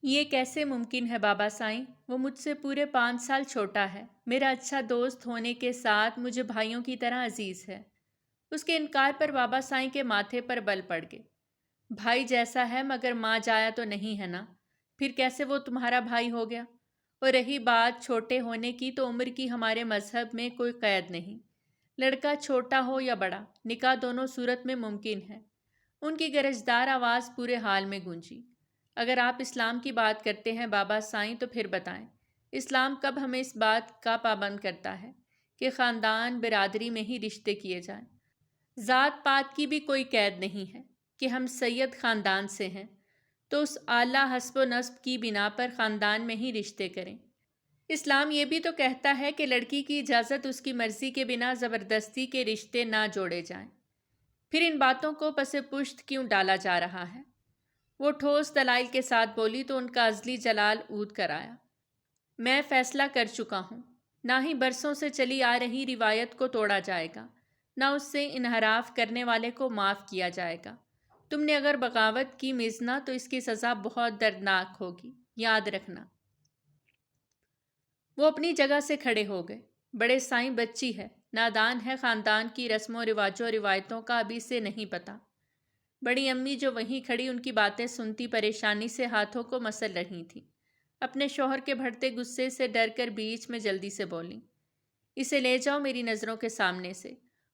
یہ کیسے ممکن ہے بابا سائیں؟ وہ مجھ سے پورے 5 سال چھوٹا ہے، میرا اچھا دوست ہونے کے ساتھ مجھے بھائیوں کی طرح عزیز ہے۔ اس کے انکار پر بابا سائیں کے ماتھے پر بل پڑ گئے۔ بھائی جیسا ہے مگر ماں جایا تو نہیں ہے نا، پھر کیسے وہ تمہارا بھائی ہو گیا؟ اور رہی بات چھوٹے ہونے کی تو عمر کی ہمارے مذہب میں کوئی قید نہیں، لڑکا چھوٹا ہو یا بڑا، نکاح دونوں صورت میں ممکن ہے۔ ان کی گرجدار آواز پورے حال میں گونجی۔ اگر آپ اسلام کی بات کرتے ہیں بابا سائیں تو پھر بتائیں، اسلام کب ہمیں اس بات کا پابند کرتا ہے کہ خاندان برادری میں ہی رشتے کیے جائیں؟ ذات پات کی بھی کوئی قید نہیں ہے کہ ہم سید خاندان سے ہیں تو اس اعلیٰ حسب و نسب کی بنا پر خاندان میں ہی رشتے کریں۔ اسلام یہ بھی تو کہتا ہے کہ لڑکی کی اجازت اس کی مرضی کے بنا زبردستی کے رشتے نہ جوڑے جائیں۔ پھر ان باتوں کو پس پشت کیوں ڈالا جا رہا ہے؟ وہ ٹھوس دلائل کے ساتھ بولی تو ان کا ازلی جلال اود کر آیا۔ میں فیصلہ کر چکا ہوں، نہ ہی برسوں سے چلی آ رہی روایت کو توڑا جائے گا، نہ اس سے انحراف کرنے والے کو معاف کیا جائے گا۔ تم نے اگر بغاوت کی میزنا تو اس کی سزا بہت دردناک ہوگی، یاد رکھنا۔ وہ اپنی جگہ سے کھڑے ہو گئے۔ بڑے سائیں بچی ہے، نادان ہے، خاندان کی رسم و رواجوں اور روایتوں کا ابھی سے نہیں پتہ۔ بڑی امی جو وہیں کھڑی ان کی باتیں سنتی پریشانی سے ہاتھوں کو مسل رہی تھیں، اپنے شوہر کے بڑھتے غصے سے ڈر کر بیچ میں جلدی سے بولیں، اسے لے جاؤ میری نظروں کے سامنے سے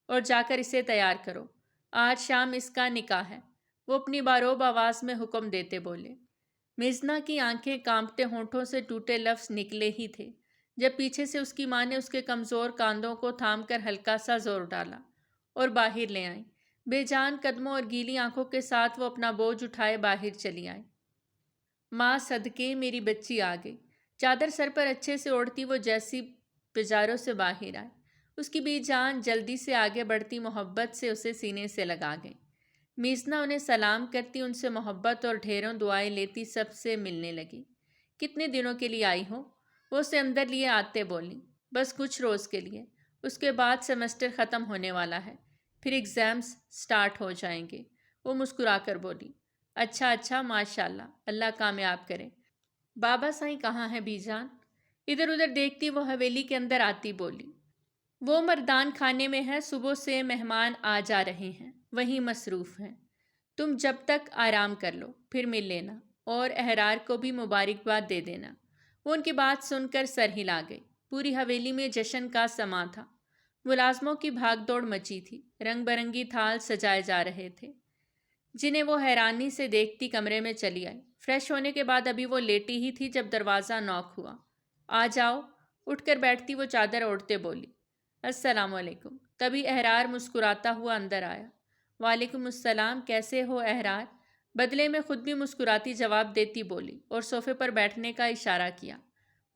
اور جا کر اسے تیار کرو، آج شام اس کا نکاح ہے۔ وہ اپنی باروب آواز میں حکم دیتے بولے۔ میزنا کی آنکھیں کانپتے ہونٹوں سے ٹوٹے لفظ نکلے ہی تھے جب پیچھے سے اس کی ماں نے اس کے کمزور کاندھوں کو تھام کر ہلکا سا زور ڈالا اور باہر لے آئیں۔ بے جان قدموں اور گیلی آنکھوں کے ساتھ وہ اپنا بوجھ اٹھائے باہر چلی آئی۔ ماں صدقے میری بچی آ گئی۔ چادر سر پر اچھے سے اوڑھتی وہ جیسی پجاروں سے باہر آئی، اس کی بی جان جلدی سے آگے بڑھتی محبت سے اسے سینے سے لگا گئی۔ میزنا انہیں سلام کرتی، ان سے محبت اور ڈھیروں دعائیں لیتی سب سے ملنے لگی۔ کتنے دنوں کے لیے آئی ہو؟ وہ اسے اندر لیے آتے بولی۔ بس کچھ روز کے لیے، اس کے بعد سیمسٹر ختم ہونے والا ہے، پھر ایگزامز سٹارٹ ہو جائیں گے۔ وہ مسکرا کر بولی۔ اچھا ماشاءاللہ، اللہ کامیاب کرے۔ بابا سائیں کہاں ہیں بی جان؟ ادھر ادھر دیکھتی وہ حویلی کے اندر آتی بولی۔ وہ مردان خانے میں ہے، صبح سے مہمان آ جا رہے ہیں، وہیں مصروف ہیں۔ تم جب تک آرام کر لو، پھر مل لینا اور احرار کو بھی مبارکباد دے دینا۔ وہ ان کی بات سن کر سر ہلا گئی۔ پوری حویلی میں جشن کا سماں تھا، ملازموں کی بھاگ دوڑ مچی تھی، رنگ برنگی تھال سجائے جا رہے تھے جنہیں وہ حیرانی سے دیکھتی کمرے میں چلی آئی۔ فریش ہونے کے بعد ابھی وہ لیٹی ہی تھی جب دروازہ نوک ہوا۔ آ جاؤ، اٹھ کر بیٹھتی وہ چادر اوڑھتے بولی۔ السلام علیکم۔ تبھی احرار مسکراتا ہوا اندر آیا۔ وعلیکم السلام، کیسے ہو احرار؟ بدلے میں خود بھی مسکراتی جواب دیتی بولی اور صوفے پر بیٹھنے کا اشارہ کیا۔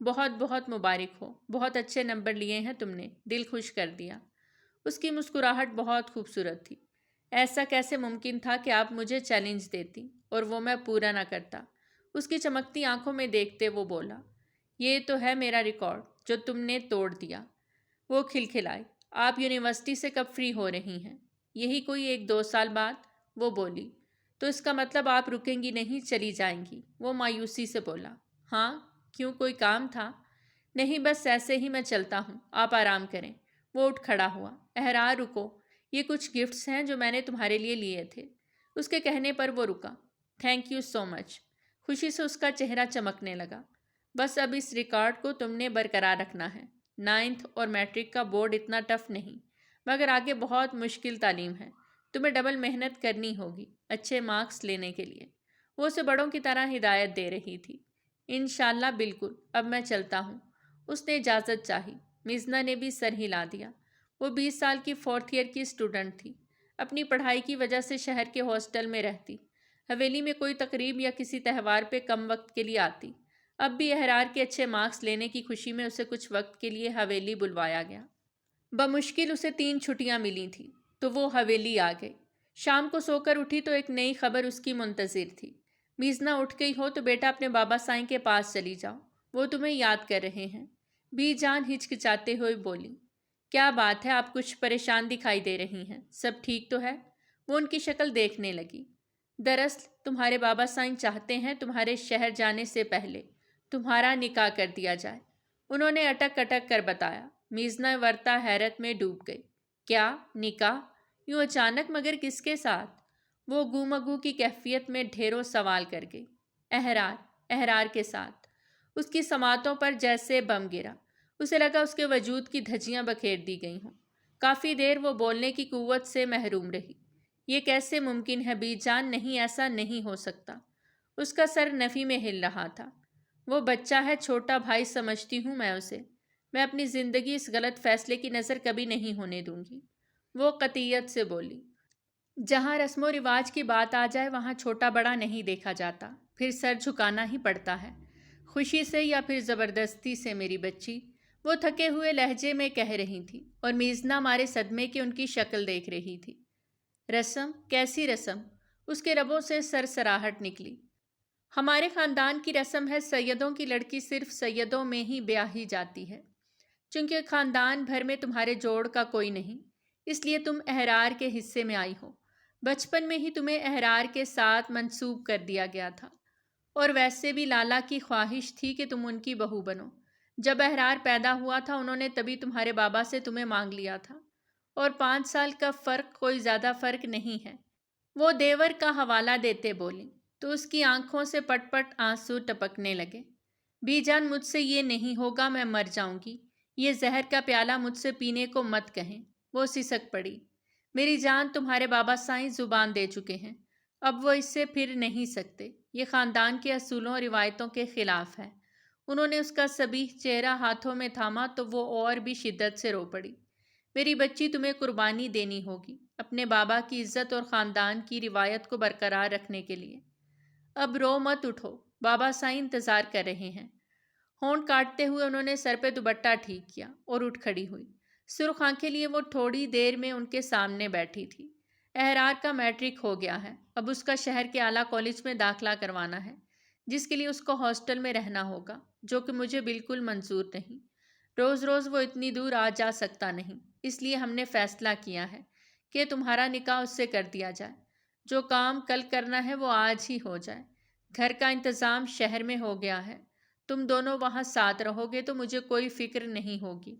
بہت بہت مبارک ہو، بہت اچھے نمبر لیے ہیں تم نے، دل خوش کر دیا۔ اس کی مسکراہٹ بہت خوبصورت تھی۔ ایسا کیسے ممکن تھا کہ آپ مجھے چیلنج دیتی اور وہ میں پورا نہ کرتا؟ اس کی چمکتی آنکھوں میں دیکھتے وہ بولا۔ یہ تو ہے میرا ریکارڈ جو تم نے توڑ دیا۔ وہ کھلکھلائی۔ آپ یونیورسٹی سے کب فری ہو رہی ہیں؟ یہی کوئی 1-2 سال بعد، وہ بولی۔ تو اس کا مطلب آپ رکیں گی نہیں، چلی جائیں گی؟ وہ مایوسی سے بولا۔ ہاں، کیوں کوئی کام تھا؟ نہیں، بس ایسے ہی میں چلتا ہوں، آپ آرام کریں۔ وہ اٹھ کھڑا ہوا۔ احرار رکو، یہ کچھ گفٹس ہیں جو میں نے تمہارے لیے لیے تھے۔ اس کے کہنے پر وہ رکا۔ تھینک یو سو مچ۔ خوشی سے اس کا چہرہ چمکنے لگا۔ بس اب اس ریکارڈ کو تم نے برقرار رکھنا ہے۔ 9th اور میٹرک کا بورڈ اتنا ٹف نہیں، مگر آگے بہت مشکل تعلیم ہے، تمہیں ڈبل محنت کرنی ہوگی اچھے مارکس لینے کے لیے۔ وہ اسے بڑوں کی طرح ہدایت دے رہی تھی۔ انشاءاللہ بالکل، اب میں چلتا ہوں۔ اس نے اجازت چاہی۔ میزنا نے بھی سر ہلا دیا۔ وہ 20 سال کی 4th ایئر کی اسٹوڈنٹ تھی، اپنی پڑھائی کی وجہ سے شہر کے ہاسٹل میں رہتی، حویلی میں کوئی تقریب یا کسی تہوار پہ کم وقت کے لیے آتی۔ اب بھی احرار کے اچھے مارکس لینے کی خوشی میں اسے کچھ وقت کے لیے حویلی بلوایا گیا۔ بمشکل اسے 3 چھٹیاں ملی تھیں تو وہ حویلی آ گئی۔ شام کو سو کر اٹھی تو ایک نئی خبر اس کی منتظر تھی۔ میزنا اٹھ گئی ہو تو بیٹا اپنے بابا سائیں کے پاس چلی جاؤ، وہ تمہیں یاد کر رہے ہیں۔ بی جان ہچکچاتے ہوئے بولی۔ کیا بات ہے، آپ کچھ پریشان دکھائی دے رہی ہیں، سب ٹھیک تو ہے؟ وہ ان کی شکل دیکھنے لگی۔ دراصل تمہارے بابا سائن چاہتے ہیں تمہارے شہر جانے سے پہلے تمہارا نکاح کر دیا جائے، انہوں نے اٹک اٹک کر بتایا۔ میزنا ورتا حیرت میں ڈوب گئی۔ کیا نکاح؟ یوں اچانک، مگر کس کے ساتھ؟ وہ گومگو کی کیفیت میں ڈھیروں سوال کر گئی۔ احرار کے ساتھ۔ اس کی سماعتوں پر جیسے بم گرا۔ اسے لگا اس کے وجود کی دھجیاں بکھیر دی گئی ہوں۔ کافی دیر وہ بولنے کی قوت سے محروم رہی۔ یہ کیسے ممکن ہے بی جان؟ نہیں، ایسا نہیں ہو سکتا۔ اس کا سر نفی میں ہل رہا تھا۔ وہ بچہ ہے، چھوٹا بھائی سمجھتی ہوں میں اسے۔ میں اپنی زندگی اس غلط فیصلے کی نظر کبھی نہیں ہونے دوں گی۔ وہ قطعیت سے بولی۔ جہاں رسم و رواج کی بات آ جائے وہاں چھوٹا بڑا نہیں دیکھا جاتا، پھر سر جھکانا ہی پڑتا ہے، خوشی سے یا پھر زبردستی سے میری بچی، وہ تھکے ہوئے لہجے میں کہہ رہی تھی، اور میزنا مارے صدمے کی ان کی شکل دیکھ رہی تھی۔ رسم؟ کیسی رسم؟ اس کے لبوں سے سرسراہٹ نکلی۔ ہمارے خاندان کی رسم ہے، سیدوں کی لڑکی صرف سیدوں میں ہی بیاہی جاتی ہے۔ چونکہ خاندان بھر میں تمہارے جوڑ کا کوئی نہیں، اس لیے تم احرار کے حصے میں آئی ہو۔ بچپن میں ہی تمہیں احرار کے ساتھ منسوب کر دیا گیا تھا، اور ویسے بھی لالا کی خواہش تھی کہ تم ان کی بہو بنو۔ جب احرار پیدا ہوا تھا انہوں نے تبھی تمہارے بابا سے تمہیں مانگ لیا تھا، اور 5 سال کا فرق کوئی زیادہ فرق نہیں ہے۔ وہ دیور کا حوالہ دیتے بولی تو اس کی آنکھوں سے پٹ پٹ آنسو ٹپکنے لگے۔ بی جان، مجھ سے یہ نہیں ہوگا، میں مر جاؤں گی۔ یہ زہر کا پیالہ مجھ سے پینے کو مت کہیں۔ وہ سسک پڑی۔ میری جان، تمہارے بابا سائیں زبان دے چکے ہیں، اب وہ اس سے پھر نہیں سکتے۔ یہ خاندان کے اصولوں اور روایتوں کے خلاف ہے۔ انہوں نے اس کا صبیح چہرہ ہاتھوں میں تھاما تو وہ اور بھی شدت سے رو پڑی۔ میری بچی، تمہیں قربانی دینی ہوگی اپنے بابا کی عزت اور خاندان کی روایت کو برقرار رکھنے کے لیے۔ اب رو مت، اٹھو، بابا سائیں انتظار کر رہے ہیں۔ ہونٹ کاٹتے ہوئے انہوں نے سر پہ دوپٹہ ٹھیک کیا اور اٹھ کھڑی ہوئی۔ سرخ آنکھیں لیے وہ تھوڑی دیر میں ان کے سامنے بیٹھی تھی۔ احرار کا میٹرک ہو گیا ہے، اب اس کا شہر کے اعلیٰ کالج میں داخلہ کروانا ہے، جس کے لیے اس کو ہاسٹل میں رہنا ہوگا، جو کہ مجھے بالکل منظور نہیں۔ روز روز وہ اتنی دور آ جا سکتا نہیں، اس لیے ہم نے فیصلہ کیا ہے کہ تمہارا نکاح اس سے کر دیا جائے۔ جو کام کل کرنا ہے وہ آج ہی ہو جائے۔ گھر کا انتظام شہر میں ہو گیا ہے، تم دونوں وہاں ساتھ رہو گے تو مجھے کوئی فکر نہیں ہوگی۔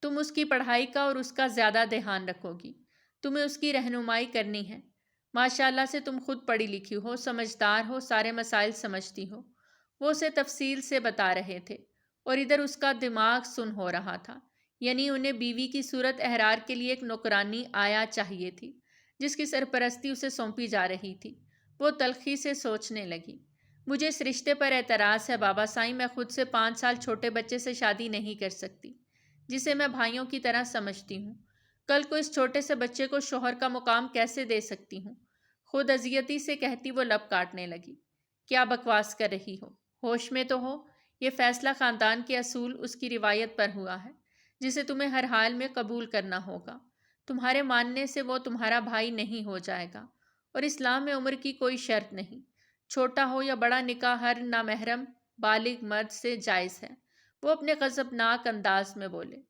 تم اس کی پڑھائی کا اور اس کا زیادہ دھیان رکھو گی۔ تمہیں اس کی رہنمائی کرنی ہے۔ ماشاءاللہ سے تم خود پڑھی لکھی ہو، سمجھدار ہو، سارے مسائل سمجھتی ہو۔ وہ اسے تفصیل سے بتا رہے تھے، اور ادھر اس کا دماغ سن ہو رہا تھا۔ یعنی انہیں بیوی کی صورت احرار کے لیے ایک نوکرانی آیا چاہیے تھی، جس کی سرپرستی اسے سونپی جا رہی تھی۔ وہ تلخی سے سوچنے لگی۔ مجھے اس رشتے پر اعتراض ہے بابا سائیں، میں خود سے 5 سال چھوٹے بچے سے شادی نہیں کر سکتی، جسے میں بھائیوں کی طرح سمجھتی ہوں۔ کل کو اس چھوٹے سے بچے کو شوہر کا مقام کیسے دے سکتی ہوں؟ خود اذیتی سے کہتی وہ لب کاٹنے لگی۔ کیا بکواس کر رہی ہو؟ ہوش میں تو ہو؟ یہ فیصلہ خاندان کے اصول، اس کی روایت پر ہوا ہے، جسے تمہیں ہر حال میں قبول کرنا ہوگا۔ تمہارے ماننے سے وہ تمہارا بھائی نہیں ہو جائے گا، اور اسلام میں عمر کی کوئی شرط نہیں۔ چھوٹا ہو یا بڑا، نکاح ہر نامحرم بالغ مرد سے جائز ہے۔ وہ اپنے غضبناک انداز میں بولے۔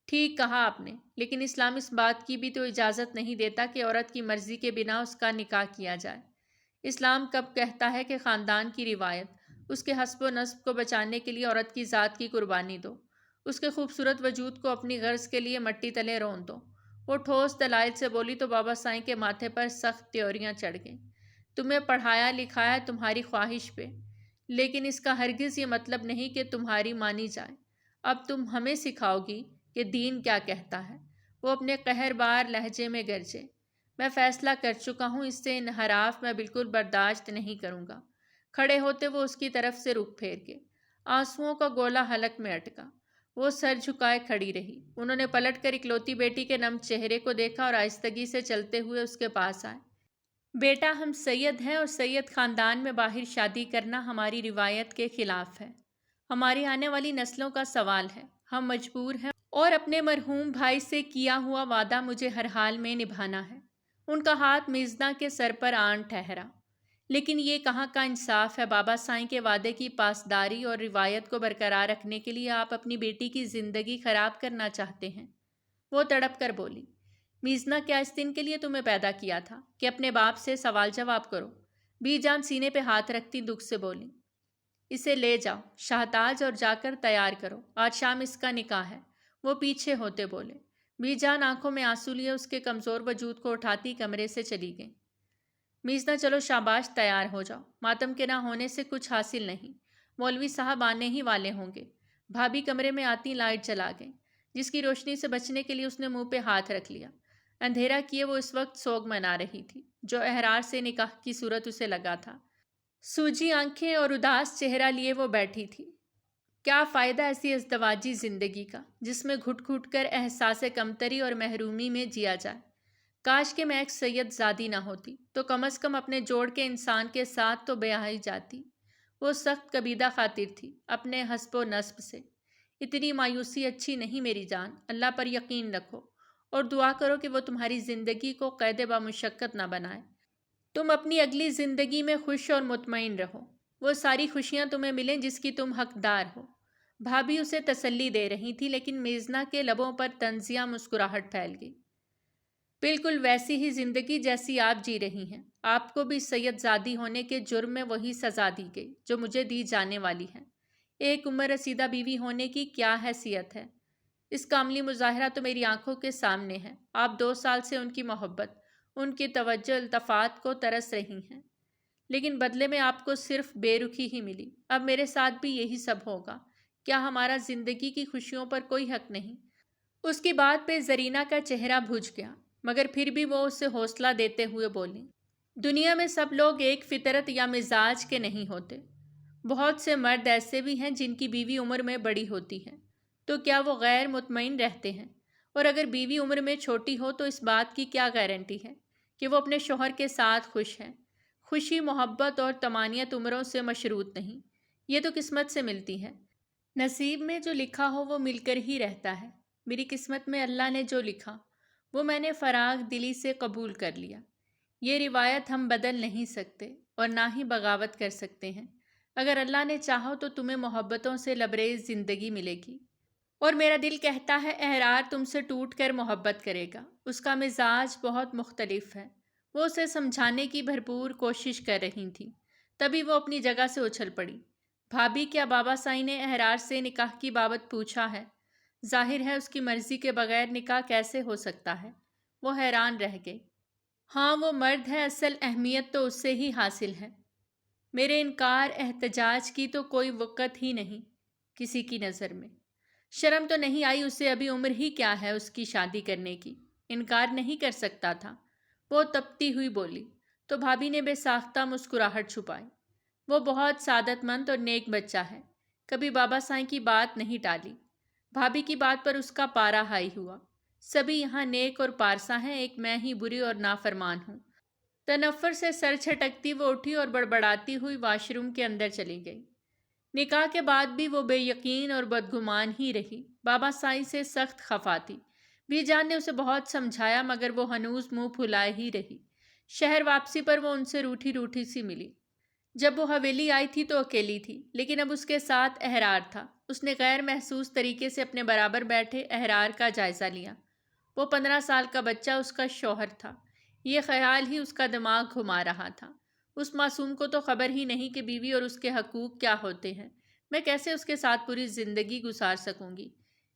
ٹھیک کہا آپ نے، لیکن اسلام اس بات کی بھی تو اجازت نہیں دیتا کہ عورت کی مرضی کے بنا اس کا نکاح کیا جائے۔ اسلام کب کہتا ہے کہ خاندان کی روایت، اس کے حسب و نسب کو بچانے کے لیے عورت کی ذات کی قربانی دو، اس کے خوبصورت وجود کو اپنی غرض کے لیے مٹی تلے رون دو؟ وہ ٹھوس دلائل سے بولی تو بابا سائیں کے ماتھے پر سخت تیوریاں چڑھ گئیں۔ تمہیں پڑھایا لکھایا تمہاری خواہش پہ، لیکن اس کا ہرگز یہ مطلب نہیں کہ تمہاری مانی جائے۔ اب تم ہمیں سکھاؤ گی کہ دین کیا کہتا ہے؟ وہ اپنے قہر بار لہجے میں گرجے۔ میں فیصلہ کر چکا ہوں، اس سے انحراف میں بالکل برداشت نہیں کروں گا۔ کھڑے ہوتے وہ اس کی طرف سے رخ پھیر کے، آنسوؤں کا گولا حلق میں اٹکا۔ وہ سر جھکائے کھڑی رہی۔ انہوں نے پلٹ کر اکلوتی بیٹی کے نم چہرے کو دیکھا اور آہستگی سے چلتے ہوئے اس کے پاس آئے۔ بیٹا، ہم سید ہیں، اور سید خاندان میں باہر شادی کرنا ہماری روایت کے خلاف ہے۔ ہماری آنے والی نسلوں کا سوال ہے۔ ہم مجبور ہیں، اور اپنے مرحوم بھائی سے کیا ہوا وعدہ مجھے ہر حال میں نبھانا ہے۔ ان کا ہاتھ میزنا کے سر پر آن ٹھہرا۔ لیکن یہ کہاں کا انصاف ہے بابا سائیں کے وعدے کی پاسداری اور روایت کو برقرار رکھنے کے لیے آپ اپنی بیٹی کی زندگی خراب کرنا چاہتے ہیں؟ وہ تڑپ کر بولی۔ میزنا، کیا اس دن کے لیے تمہیں پیدا کیا تھا کہ اپنے باپ سے سوال جواب کرو؟ بی جان سینے پہ ہاتھ رکھتی دکھ سے بولی۔ اسے لے جاؤ شہتاج اور جا کر تیار کرو، آج شام اس کا نکاح ہے۔ وہ پیچھے ہوتے بولے۔ بی جان آنکھوں میں آنسو لیے اس کے کمزور وجود کو اٹھاتی کمرے سے چلی گئی۔ میزنا چلو شاباش تیار ہو جاؤ، ماتم کے نہ ہونے سے کچھ حاصل نہیں، مولوی صاحب آنے ہی والے ہوں گے۔ بھابھی کمرے میں آتی لائٹ جلا گئی، جس کی روشنی سے بچنے کے لیے اس نے منہ پہ ہاتھ رکھ لیا۔ اندھیرا کیے وہ اس وقت سوگ منا رہی تھی، جو احرار سے نکاح کی صورت اسے لگا تھا۔ سوجی آنکھیں اور اداس چہرہ لیے وہ بیٹھی تھی۔ کیا فائدہ ایسی ازدواجی زندگی کا جس میں گھٹ گھٹ کر احساس کمتری اور محرومی میں جیا جائے۔ کاش کہ میں ایک سید زادی نہ ہوتی تو کم از کم اپنے جوڑ کے انسان کے ساتھ تو بیاہی جاتی۔ وہ سخت کبیدہ خاطر تھی اپنے حسب و نسب سے۔ اتنی مایوسی اچھی نہیں میری جان، اللہ پر یقین رکھو اور دعا کرو کہ وہ تمہاری زندگی کو قید بامشقت نہ بنائے۔ تم اپنی اگلی زندگی میں خوش اور مطمئن رہو، وہ ساری خوشیاں تمہیں ملیں جس کی تم حقدار ہو۔ بھابھی اسے تسلی دے رہی تھی، لیکن میزنا کے لبوں پر طنزیہ مسکراہٹ پھیل گئی۔ بالکل ویسی ہی زندگی جیسی آپ جی رہی ہیں، آپ کو بھی سید زادی ہونے کے جرم میں وہی سزا دی گئی جو مجھے دی جانے والی ہے۔ ایک عمر رسیدہ بیوی ہونے کی کیا حیثیت ہے؟ اس کا عملی مظاہرہ تو میری آنکھوں کے سامنے ہے۔ آپ 2 سال سے ان کی محبت، ان کی توجہ التفات کو ترس رہی ہیں، لیکن بدلے میں آپ کو صرف بے رخی ہی ملی۔ اب میرے ساتھ بھی یہی سب ہوگا۔ کیا ہمارا زندگی کی خوشیوں پر کوئی حق نہیں؟ اس کی بات پہ زرینہ کا چہرہ بھج گیا، مگر پھر بھی وہ اسے حوصلہ دیتے ہوئے بولی۔ دنیا میں سب لوگ ایک فطرت یا مزاج کے نہیں ہوتے۔ بہت سے مرد ایسے بھی ہیں جن کی بیوی عمر میں بڑی ہوتی ہے، تو کیا وہ غیر مطمئن رہتے ہیں؟ اور اگر بیوی عمر میں چھوٹی ہو تو اس بات کی کیا گارنٹی ہے کہ وہ اپنے شوہر کے ساتھ خوش ہیں؟ خوشی محبت اور طمانینت عمروں سے مشروط نہیں، یہ تو قسمت سے ملتی ہے۔ نصیب میں جو لکھا ہو وہ مل کر ہی رہتا ہے۔ میری قسمت میں اللہ نے جو لکھا وہ میں نے فراغ دلی سے قبول کر لیا۔ یہ روایت ہم بدل نہیں سکتے اور نہ ہی بغاوت کر سکتے ہیں۔ اگر اللہ نے چاہو تو تمہیں محبتوں سے لبریز زندگی ملے گی، اور میرا دل کہتا ہے احرار تم سے ٹوٹ کر محبت کرے گا۔ اس کا مزاج بہت مختلف ہے۔ وہ اسے سمجھانے کی بھرپور کوشش کر رہی تھی، تبھی وہ اپنی جگہ سے اچھل پڑی۔ بھابھی کیا بابا سائی نے احرار سے نکاح کی بابت پوچھا ہے؟ ظاہر ہے اس کی مرضی کے بغیر نکاح کیسے ہو سکتا ہے؟ وہ حیران رہ گئی۔ ہاں وہ مرد ہے، اصل اہمیت تو اس سے ہی حاصل ہے۔ میرے انکار احتجاج کی تو کوئی وقت ہی نہیں کسی کی نظر میں۔ شرم تو نہیں آئی اسے؟ ابھی عمر ہی کیا ہے اس کی شادی کرنے کی؟ انکار نہیں کر سکتا تھا۔ وہ تپتی ہوئی بولی تو بھابھی نے بے ساختہ مسکراہٹ چھپائی۔ وہ بہت سعادت مند اور نیک بچہ ہے، کبھی بابا سائیں کی بات نہیں ٹالی۔ بھابھی کی بات پر اس کا پارا ہائی ہوا۔ سبھی یہاں نیک اور پارسا ہیں، ایک میں ہی بری اور نافرمان ہوں۔ تنفر سے سر چھٹکتی وہ اٹھی اور بڑبڑاتی ہوئی واش روم کے اندر چلی گئی۔ نکاح کے بعد بھی وہ بے یقین اور بدگمان ہی رہی۔ بابا سائیں سے سخت خفا تھی۔ بی جان نے اسے بہت سمجھایا مگر وہ ہنوز منہ پھلائے ہی رہی۔ شہر واپسی پر وہ ان سے روٹھی روٹھی سی ملی۔ جب وہ حویلی آئی تھی تو اکیلی تھی، لیکن اب اس کے ساتھ احرار تھا۔ اس نے غیر محسوس طریقے سے اپنے برابر بیٹھے احرار کا جائزہ لیا۔ وہ 15 سال کا بچہ اس کا شوہر تھا، یہ خیال ہی اس کا دماغ گھما رہا تھا۔ اس معصوم کو تو خبر ہی نہیں کہ بیوی اور اس کے حقوق کیا ہوتے ہیں۔ میں کیسے اس کے ساتھ پوری زندگی گزار سکوں گی؟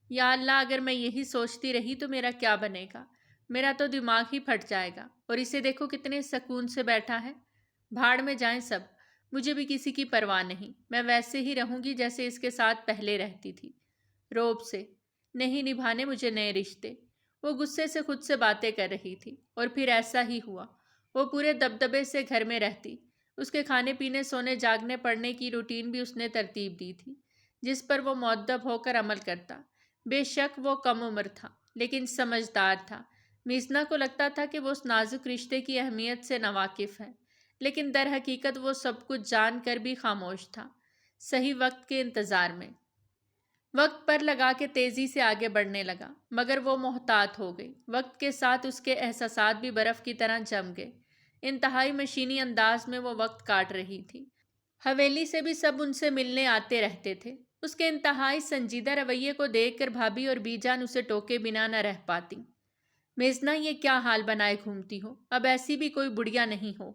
یا اللہ، اگر میں یہی سوچتی رہی تو میرا کیا بنے گا؟ میرا تو دماغ ہی پھٹ جائے گا۔ اور اسے دیکھو کتنے سکون سے بیٹھا ہے۔ بھاڑ میں جائیں سب، مجھے بھی کسی کی پرواہ نہیں۔ میں ویسے ہی رہوں گی جیسے اس کے ساتھ پہلے رہتی تھی، روب سے۔ نہیں نبھانے مجھے نئے رشتے۔ وہ غصے سے خود سے باتیں کر رہی تھی، اور پھر ایسا ہی ہوا۔ وہ پورے دبدبے سے گھر میں رہتی۔ اس کے کھانے پینے، سونے جاگنے پڑھنے کی روٹین بھی اس نے ترتیب دی تھی، جس پر وہ مؤدب ہو کر عمل کرتا۔ بے شک وہ کم عمر تھا، لیکن سمجھدار تھا۔ میزنا کو لگتا تھا کہ وہ اس نازک رشتے کی اہمیت سے ناواقف ہے، لیکن در حقیقت وہ سب کچھ جان کر بھی خاموش تھا۔ صحیح وقت کے انتظار میں وقت پر لگا کے تیزی سے آگے بڑھنے لگا، مگر وہ محتاط ہو گئی۔ وقت کے ساتھ اس کے احساسات بھی برف کی طرح جم گئے۔ انتہائی مشینی انداز میں وہ وقت کاٹ رہی تھی۔ حویلی سے بھی سب ان سے ملنے آتے رہتے تھے۔ اس کے انتہائی سنجیدہ رویے کو دیکھ کر بھابھی اور بی جان اسے ٹوکے بنا نہ رہ پاتی۔ میزنا، یہ کیا حال بنائے گھومتی ہو؟ اب ایسی بھی کوئی بڑھیا نہیں ہو۔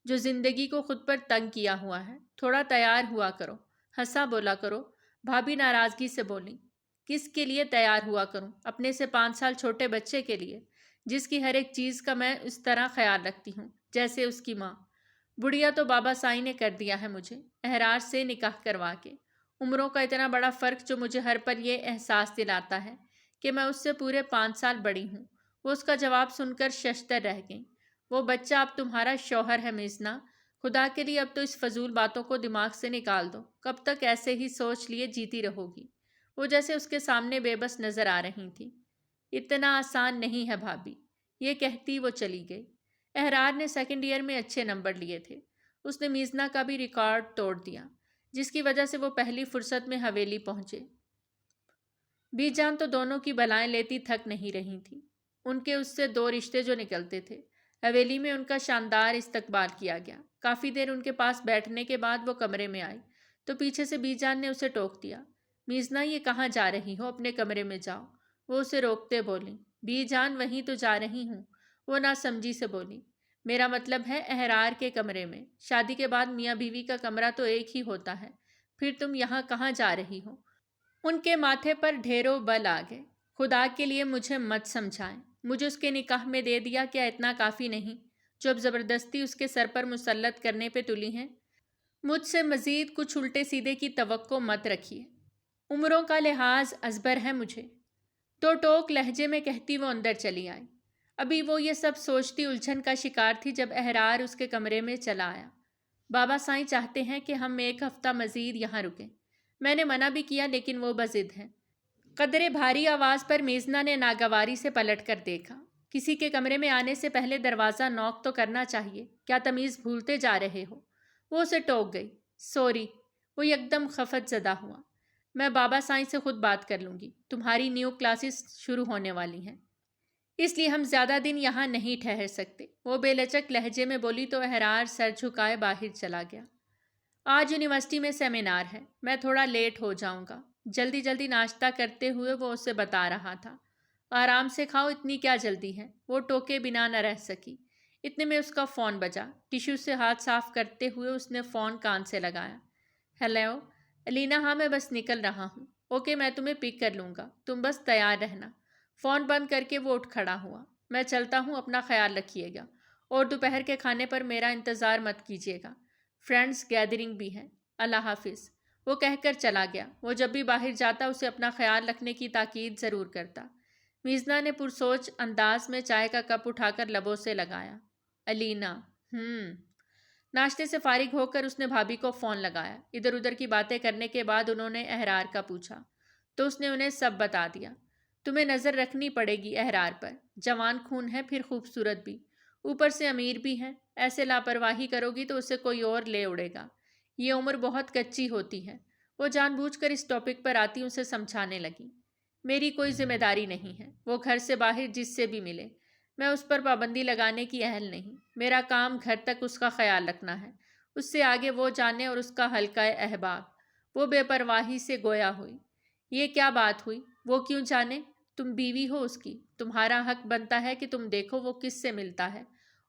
جو زندگی کو خود پر تنگ کیا ہوا ہے۔ تھوڑا تیار ہوا کرو، ہنسا بولا کرو۔ بھابھی ناراضگی سے بولی۔ کس کے لیے تیار ہوا کروں؟ اپنے سے 5 سال چھوٹے بچے کے لیے، جس کی ہر ایک چیز کا میں اس طرح خیال رکھتی ہوں جیسے اس کی ماں۔ بڑھیا تو بابا سائی نے کر دیا ہے مجھے، احرار سے نکاح کروا کے۔ عمروں کا اتنا بڑا فرق جو مجھے ہر پل یہ احساس دلاتا ہے کہ میں اس سے پورے 5 سال بڑی ہوں۔ وہ اس کا جواب سن کر ششدر رہ گئیں۔ وہ بچہ اب تمہارا شوہر ہے میزنا، خدا کے لیے اب تو اس فضول باتوں کو دماغ سے نکال دو۔ کب تک ایسے ہی سوچ لیے جیتی رہو گی؟ وہ جیسے اس کے سامنے بے بس نظر آ رہی تھی۔ اتنا آسان نہیں ہے بھابھی، یہ کہتی وہ چلی گئی۔ احرار نے 2nd ایئر میں اچھے نمبر لیے تھے۔ اس نے میزنا کا بھی ریکارڈ توڑ دیا، جس کی وجہ سے وہ پہلی فرصت میں حویلی پہنچے۔ بی جان تو دونوں کی بلائیں لیتی تھک نہیں رہی تھی۔ ان کے اس سے 2 رشتے جو نکلتے تھے۔ حویلی میں ان کا شاندار استقبال کیا گیا۔ کافی دیر ان کے پاس بیٹھنے کے بعد وہ کمرے میں آئی تو پیچھے سے بی جان نے اسے ٹوک دیا۔ میزنا، یہ کہاں جا رہی ہو؟ اپنے کمرے میں جاؤ۔ وہ اسے روکتے بولی۔ بی جان، وہیں تو جا رہی ہوں۔ وہ ناسمجھی سے بولی۔ میرا مطلب ہے احرار کے کمرے میں۔ شادی کے بعد میاں بیوی کا کمرہ تو ایک ہی ہوتا ہے، پھر تم یہاں کہاں جا رہی ہو؟ ان کے ماتھے پر ڈھیروں بل آ گئے۔ خدا کے لیے مجھے مت سمجھائیں۔ مجھے اس کے نکاح میں دے دیا کیا اتنا کافی نہیں جو اب زبردستی اس کے سر پر مسلط کرنے پہ تلی ہیں؟ مجھ سے مزید کچھ الٹے سیدھے کی توقع مت رکھیے۔ عمروں کا لحاظ ازبر ہے مجھے، تو ٹوک لہجے میں کہتی وہ اندر چلی آئی۔ ابھی وہ یہ سب سوچتی الجھن کا شکار تھی جب احرار اس کے کمرے میں چلا آیا۔ بابا سائیں چاہتے ہیں کہ ہم 1 ہفتہ مزید یہاں رکیں۔ میں نے منع بھی کیا لیکن وہ بضد ہیں۔ قدرے بھاری آواز پر میزنا نے ناگواری سے پلٹ کر دیکھا۔ کسی کے کمرے میں آنے سے پہلے دروازہ نوک تو کرنا چاہیے، کیا تمیز بھولتے جا رہے ہو؟ وہ اسے ٹوک گئی۔ سوری۔ وہ یکدم خفت زدہ ہوا۔ میں بابا سائیں سے خود بات کر لوں گی، تمہاری نیو کلاسز شروع ہونے والی ہیں، اس لیے ہم زیادہ دن یہاں نہیں ٹھہر سکتے۔ وہ بے لچک لہجے میں بولی تو احرار سر جھکائے باہر چلا گیا۔ آج یونیورسٹی میں سیمینار ہے، میں تھوڑا لیٹ ہو جاؤں گا۔ جلدی جلدی ناشتہ کرتے ہوئے وہ اسے بتا رہا تھا۔ آرام سے کھاؤ، اتنی کیا جلدی ہے؟ وہ ٹوکے بنا نہ رہ سکی۔ اتنے میں اس کا فون بجا۔ ٹیشو سے ہاتھ صاف کرتے ہوئے اس نے فون کان سے لگایا۔ ہیلو الینا، ہاں میں بس نکل رہا ہوں۔ اوکے، میں تمہیں پک کر لوں گا، تم بس تیار رہنا۔ فون بند کر کے وہ اٹھ کھڑا ہوا۔ میں چلتا ہوں، اپنا خیال رکھیے گا، اور دوپہر کے کھانے پر میرا انتظار مت کیجیے گا، فرینڈز گیدرنگ بھی ہے۔ اللہ حافظ۔ وہ کہہ کر چلا گیا۔ وہ جب بھی باہر جاتا اسے اپنا خیال رکھنے کی تاکید ضرور کرتا۔ میزنا نے پرسوچ انداز میں چائے کا کپ اٹھا کر لبوں سے لگایا۔ الینا۔ ناشتے سے فارغ ہو کر اس نے بھابھی کو فون لگایا۔ ادھر ادھر کی باتیں کرنے کے بعد انہوں نے احرار کا پوچھا تو اس نے انہیں سب بتا دیا۔ تمہیں نظر رکھنی پڑے گی احرار پر، جوان خون ہے، پھر خوبصورت بھی، اوپر سے امیر بھی ہے۔ ایسے لاپرواہی کرو گی تو اسے کوئی اور لے اڑے گا۔ یہ عمر بہت کچی ہوتی ہے۔ وہ جان بوجھ کر اس ٹاپک پر آتی اسے سمجھانے لگی۔ میری کوئی ذمہ داری نہیں ہے، وہ گھر سے باہر جس سے بھی ملے، میں اس پر پابندی لگانے کی اہل نہیں۔ میرا کام گھر تک اس کا خیال رکھنا ہے، اس سے آگے وہ جانے اور اس کا حلقہ احباب۔ وہ بے پرواہی سے گویا ہوئی۔ یہ کیا بات ہوئی؟ وہ کیوں جانے؟ تم بیوی ہو اس کی، تمہارا حق بنتا ہے کہ تم دیکھو وہ کس سے ملتا ہے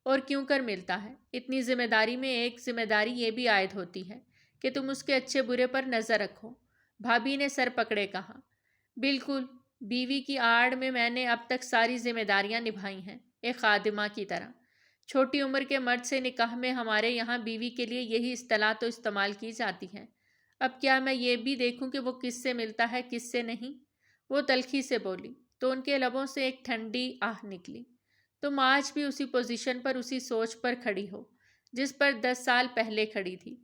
اور کیوں کر ملتا ہے۔ اتنی ذمہ داری میں ایک ذمہ داری یہ بھی عائد ہوتی ہے کہ تم اس کے اچھے برے پر نظر رکھو۔ بھابھی نے سر پکڑے کہا۔ بالکل، بیوی کی آڑ میں نے اب تک ساری ذمہ داریاں نبھائی ہیں، ایک خادمہ کی طرح۔ چھوٹی عمر کے مرد سے نکاح میں ہمارے یہاں بیوی کے لیے یہی اصطلاح تو استعمال کی جاتی ہے۔ اب کیا میں یہ بھی دیکھوں کہ وہ کس سے ملتا ہے کس سے نہیں؟ وہ تلخی سے بولی تو ان کے لبوں سے ایک ٹھنڈی آہ نکلی۔ تم آج بھی اسی پوزیشن پر، اسی سوچ پر کھڑی ہو جس پر 10 سال پہلے کھڑی تھی۔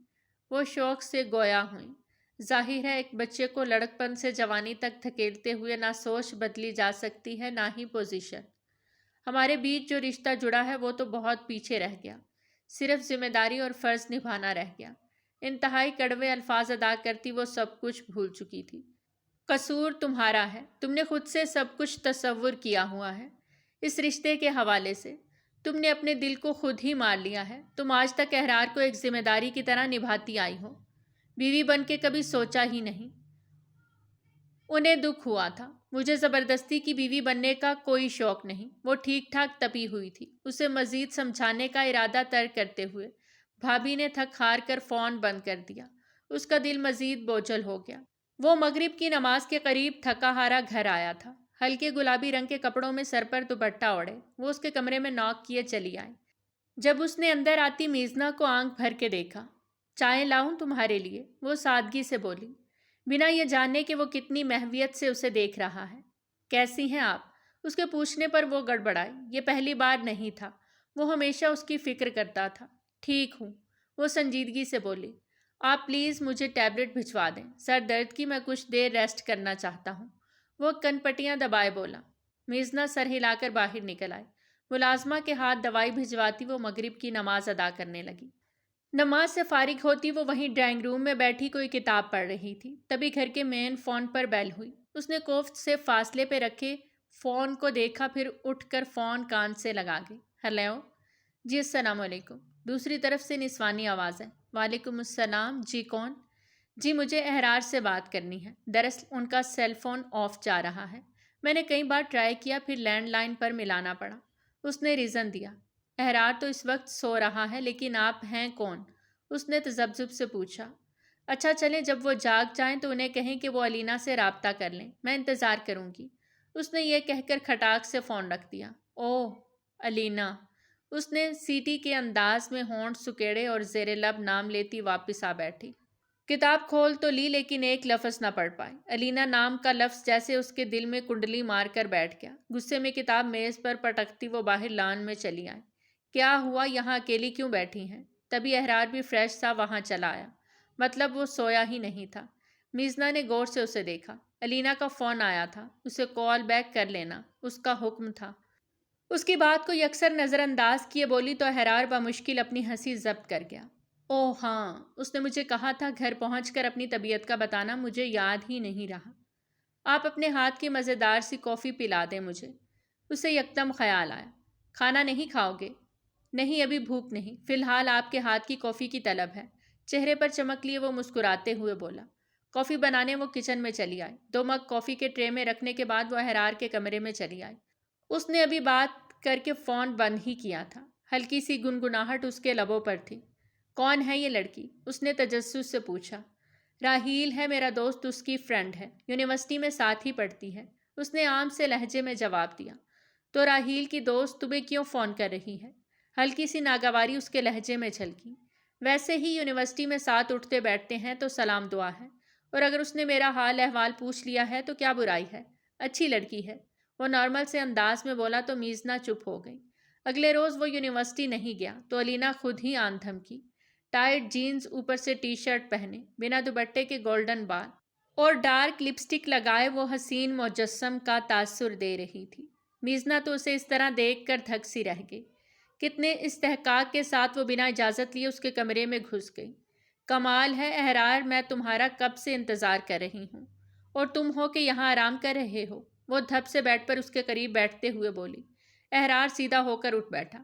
وہ شوق سے گویا ہوئیں۔ ظاہر ہے ایک بچے کو لڑکپن سے جوانی تک دھکیلتے ہوئے نہ سوچ بدلی جا سکتی ہے نہ ہی پوزیشن۔ ہمارے بیچ جو رشتہ جڑا ہے وہ تو بہت پیچھے رہ گیا، صرف ذمہ داری اور فرض نبھانا رہ گیا۔ انتہائی کڑوے الفاظ ادا کرتی وہ سب کچھ بھول چکی تھی۔ قصور تمہارا ہے، تم نے خود سے سب کچھ تصور کیا ہوا ہے اس رشتے کے حوالے سے۔ تم نے اپنے دل کو خود ہی مار لیا ہے۔ تم آج تک احرار کو ایک ذمہ داری کی طرح نبھاتی آئی ہو، بیوی بن کے کبھی سوچا ہی نہیں۔ انہیں دکھ ہوا تھا۔ مجھے زبردستی کی بیوی بننے کا کوئی شوق نہیں۔ وہ ٹھیک ٹھاک تپی ہوئی تھی۔ اسے مزید سمجھانے کا ارادہ ترک کرتے ہوئے بھابھی نے تھک ہار کر فون بند کر دیا۔ اس کا دل مزید بوجھل ہو گیا۔ وہ مغرب کی نماز کے قریب تھکا ہارا گھر آیا تھا۔ ہلکے گلابی رنگ کے کپڑوں میں سر پر دوپٹہ اوڑھے وہ اس کے کمرے میں ناک کیے چلی آئی۔ جب اس نے اندر آتی میزنا کو آنکھ بھر کے دیکھا۔ چائے لاؤں تمہارے لیے؟ وہ سادگی سے بولی، بنا یہ جاننے کہ وہ کتنی محویت سے اسے دیکھ رہا ہے۔ کیسی ہیں آپ؟ اس کے پوچھنے پر وہ گڑبڑائی۔ یہ پہلی بار نہیں تھا، وہ ہمیشہ اس کی فکر کرتا تھا۔ ٹھیک ہوں، وہ سنجیدگی سے بولی۔ آپ پلیز مجھے ٹیبلٹ بھجوا دیں، سر درد کی، میں کچھ دیر ریسٹ کرنا چاہتا ہوں۔ وہ کن پٹیاں دبائے بولا۔ میزنا سر ہلا کر باہر نکل آئی۔ ملازمہ کے ہاتھ دوائی بھجواتی وہ مغرب کی نماز ادا کرنے لگی۔ نماز سے فارغ ہوتی وہ وہیں ڈرائنگ روم میں بیٹھی کوئی کتاب پڑھ رہی تھی۔ تبھی گھر کے مین فون پر بیل ہوئی۔ اس نے کوفت سے فاصلے پہ رکھے فون کو دیکھا، پھر اٹھ کر فون کان سے لگا گئی۔ ہیلو؟ جی السلام علیکم۔ دوسری طرف سے نسوانی آواز ہے۔ وعلیکم السلام، جی کون؟ جی مجھے احرار سے بات کرنی ہے۔ دراصل ان کا سیل فون آف جا رہا ہے، میں نے کئی بار ٹرائی کیا، پھر لینڈ لائن پر ملانا پڑا۔ اس نے ریزن دیا۔ احرار تو اس وقت سو رہا ہے، لیکن آپ ہیں کون؟ اس نے تذبذب سے پوچھا۔ اچھا چلیں، جب وہ جاگ جائیں تو انہیں کہیں کہ وہ علینا سے رابطہ کر لیں، میں انتظار کروں گی۔ اس نے یہ کہہ کر کھٹاک سے فون رکھ دیا۔ اوہ علینا، اس نے سیٹی کے انداز میں ہونٹ سکیڑے اور زیر لب نام لیتی واپس آ بیٹھی۔ کتاب کھول تو لی لیکن ایک لفظ نہ پڑھ پائی۔ علینا نام کا لفظ جیسے اس کے دل میں کنڈلی مار کر بیٹھ گیا۔ غصے میں کتاب میز پر پٹکتی وہ باہر لان میں چلی آئی۔ کیا ہوا، یہاں اکیلی کیوں بیٹھی ہیں؟ تبھی احرار بھی فریش سا وہاں چلا آیا۔ مطلب وہ سویا ہی نہیں تھا۔ میزنا نے غور سے اسے دیکھا۔ علینا کا فون آیا تھا، اسے کال بیک کر لینا اس کا حکم تھا۔ اس کی بات کو یکسر نظر انداز کیے بولی تو احرار بمشکل اپنی ہنسی ضبط کر گیا۔ اوہ ہاں، اس نے مجھے کہا تھا گھر پہنچ کر اپنی طبیعت کا بتانا، مجھے یاد ہی نہیں رہا۔ آپ اپنے ہاتھ کی مزیدار سی کافی پلا دیں مجھے۔ اسے یکدم خیال آیا۔ کھانا نہیں کھاؤ گے؟ نہیں، ابھی بھوک نہیں، فی الحال آپ کے ہاتھ کی کافی کی طلب ہے۔ چہرے پر چمک لیے وہ مسکراتے ہوئے بولا۔ کافی بنانے وہ کچن میں چلی آئی۔ 2 مگ کافی کے ٹرے میں رکھنے کے بعد وہ احرار کے کمرے میں چلی آئی۔ اس نے ابھی بات کر کے فون بند ہی کیا تھا۔ ہلکی سی گنگناہٹ اس کے لبوں پر تھی۔ کون ہے یہ لڑکی؟ اس نے تجسس سے پوچھا۔ راحیل ہے، میرا دوست، اس کی فرینڈ ہے، یونیورسٹی میں ساتھ ہی پڑھتی ہے، اس نے عام سے لہجے میں جواب دیا۔ تو راحیل کی دوست تمہیں کیوں فون کر رہی ہے؟ ہلکی سی ناگواری اس کے لہجے میں جھلکی۔ ویسے ہی یونیورسٹی میں ساتھ اٹھتے بیٹھتے ہیں تو سلام دعا ہے، اور اگر اس نے میرا حال احوال پوچھ لیا ہے تو کیا برائی ہے، اچھی لڑکی ہے، وہ نارمل سے انداز میں بولا تو میزنا چپ ہو گئی۔ اگلے روز وہ یونیورسٹی نہیں گیا تو علینا خود ہی آن دھمکی۔ ٹائٹ جینز، اوپر سے ٹی شرٹ پہنے، بنا دوپٹے کے گولڈن بال اور ڈارک لپسٹک لگائے وہ حسین مجسم کا تاثر دے رہی تھی۔ میزنا تو اسے اس طرح دیکھ کر دھک سی رہ گئی۔ کتنے استحقاق کے ساتھ وہ بنا اجازت لیے اس کے کمرے میں گھس گئی۔ کمال ہے احرار، میں تمہارا کب سے انتظار کر رہی ہوں، اور تم ہو کہ یہاں آرام کر رہے ہو، وہ دھپ سے بیٹھ پر اس کے قریب بیٹھتے ہوئے بولی۔ احرار سیدھا ہو کر اٹھ بیٹھا۔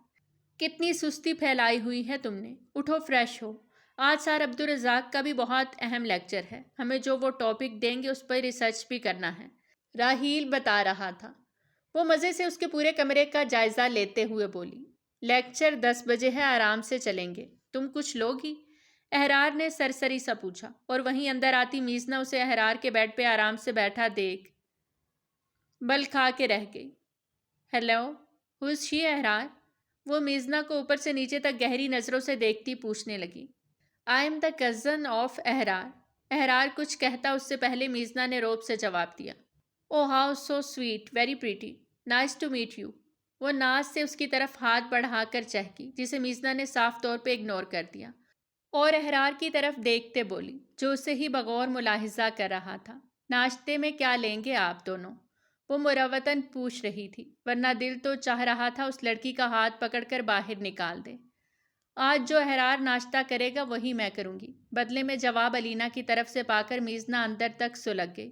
کتنی سستی پھیلائی ہوئی ہے تم نے، اٹھو فریش ہو، آج سر عبدالرزاق کا بھی بہت اہم لیکچر ہے، ہمیں جو وہ ٹاپک دیں گے اس پر ریسرچ بھی کرنا ہے، راحیل بتا رہا تھا۔ وہ مزے سے اس کے پورے کمرے کا جائزہ لیتے ہوئے بولی۔ لیکچر 10 بجے ہے، آرام سے چلیں گے، تم کچھ لوگی؟ احرار نے سرسری سا پوچھا، اور وہیں اندر آتی میزنا اسے احرار کے بیڈ پہ آرام سے بیٹھا دیکھ بل کھا کے رہ گئی۔ ہیلو، ہو از شی احرار؟ وہ میزنا کو اوپر سے نیچے تک گہری نظروں سے دیکھتی پوچھنے لگی۔ I am the cousin of Ahrar. Ahrar کچھ کہتا اس سے پہلے میزنا نے روب سے جواب دیا۔ Oh how so sweet, very pretty, nice to meet you. وہ ناز سے اس کی طرف ہاتھ بڑھا کر چہکی، جسے میزنا نے صاف طور پہ اگنور کر دیا، اور احرار کی طرف دیکھتے بولی، جو اسے ہی بغور ملاحظہ کر رہا تھا۔ ناشتے میں کیا لیں گے آپ دونوں؟ وہ مروتاً پوچھ رہی تھی، ورنہ دل تو چاہ رہا تھا اس لڑکی کا ہاتھ پکڑ کر باہر نکال دے۔ آج جو احرار ناشتہ کرے گا وہی میں کروں گی، بدلے میں جواب علینا کی طرف سے پا کر میزنا اندر تک سلگ گئی۔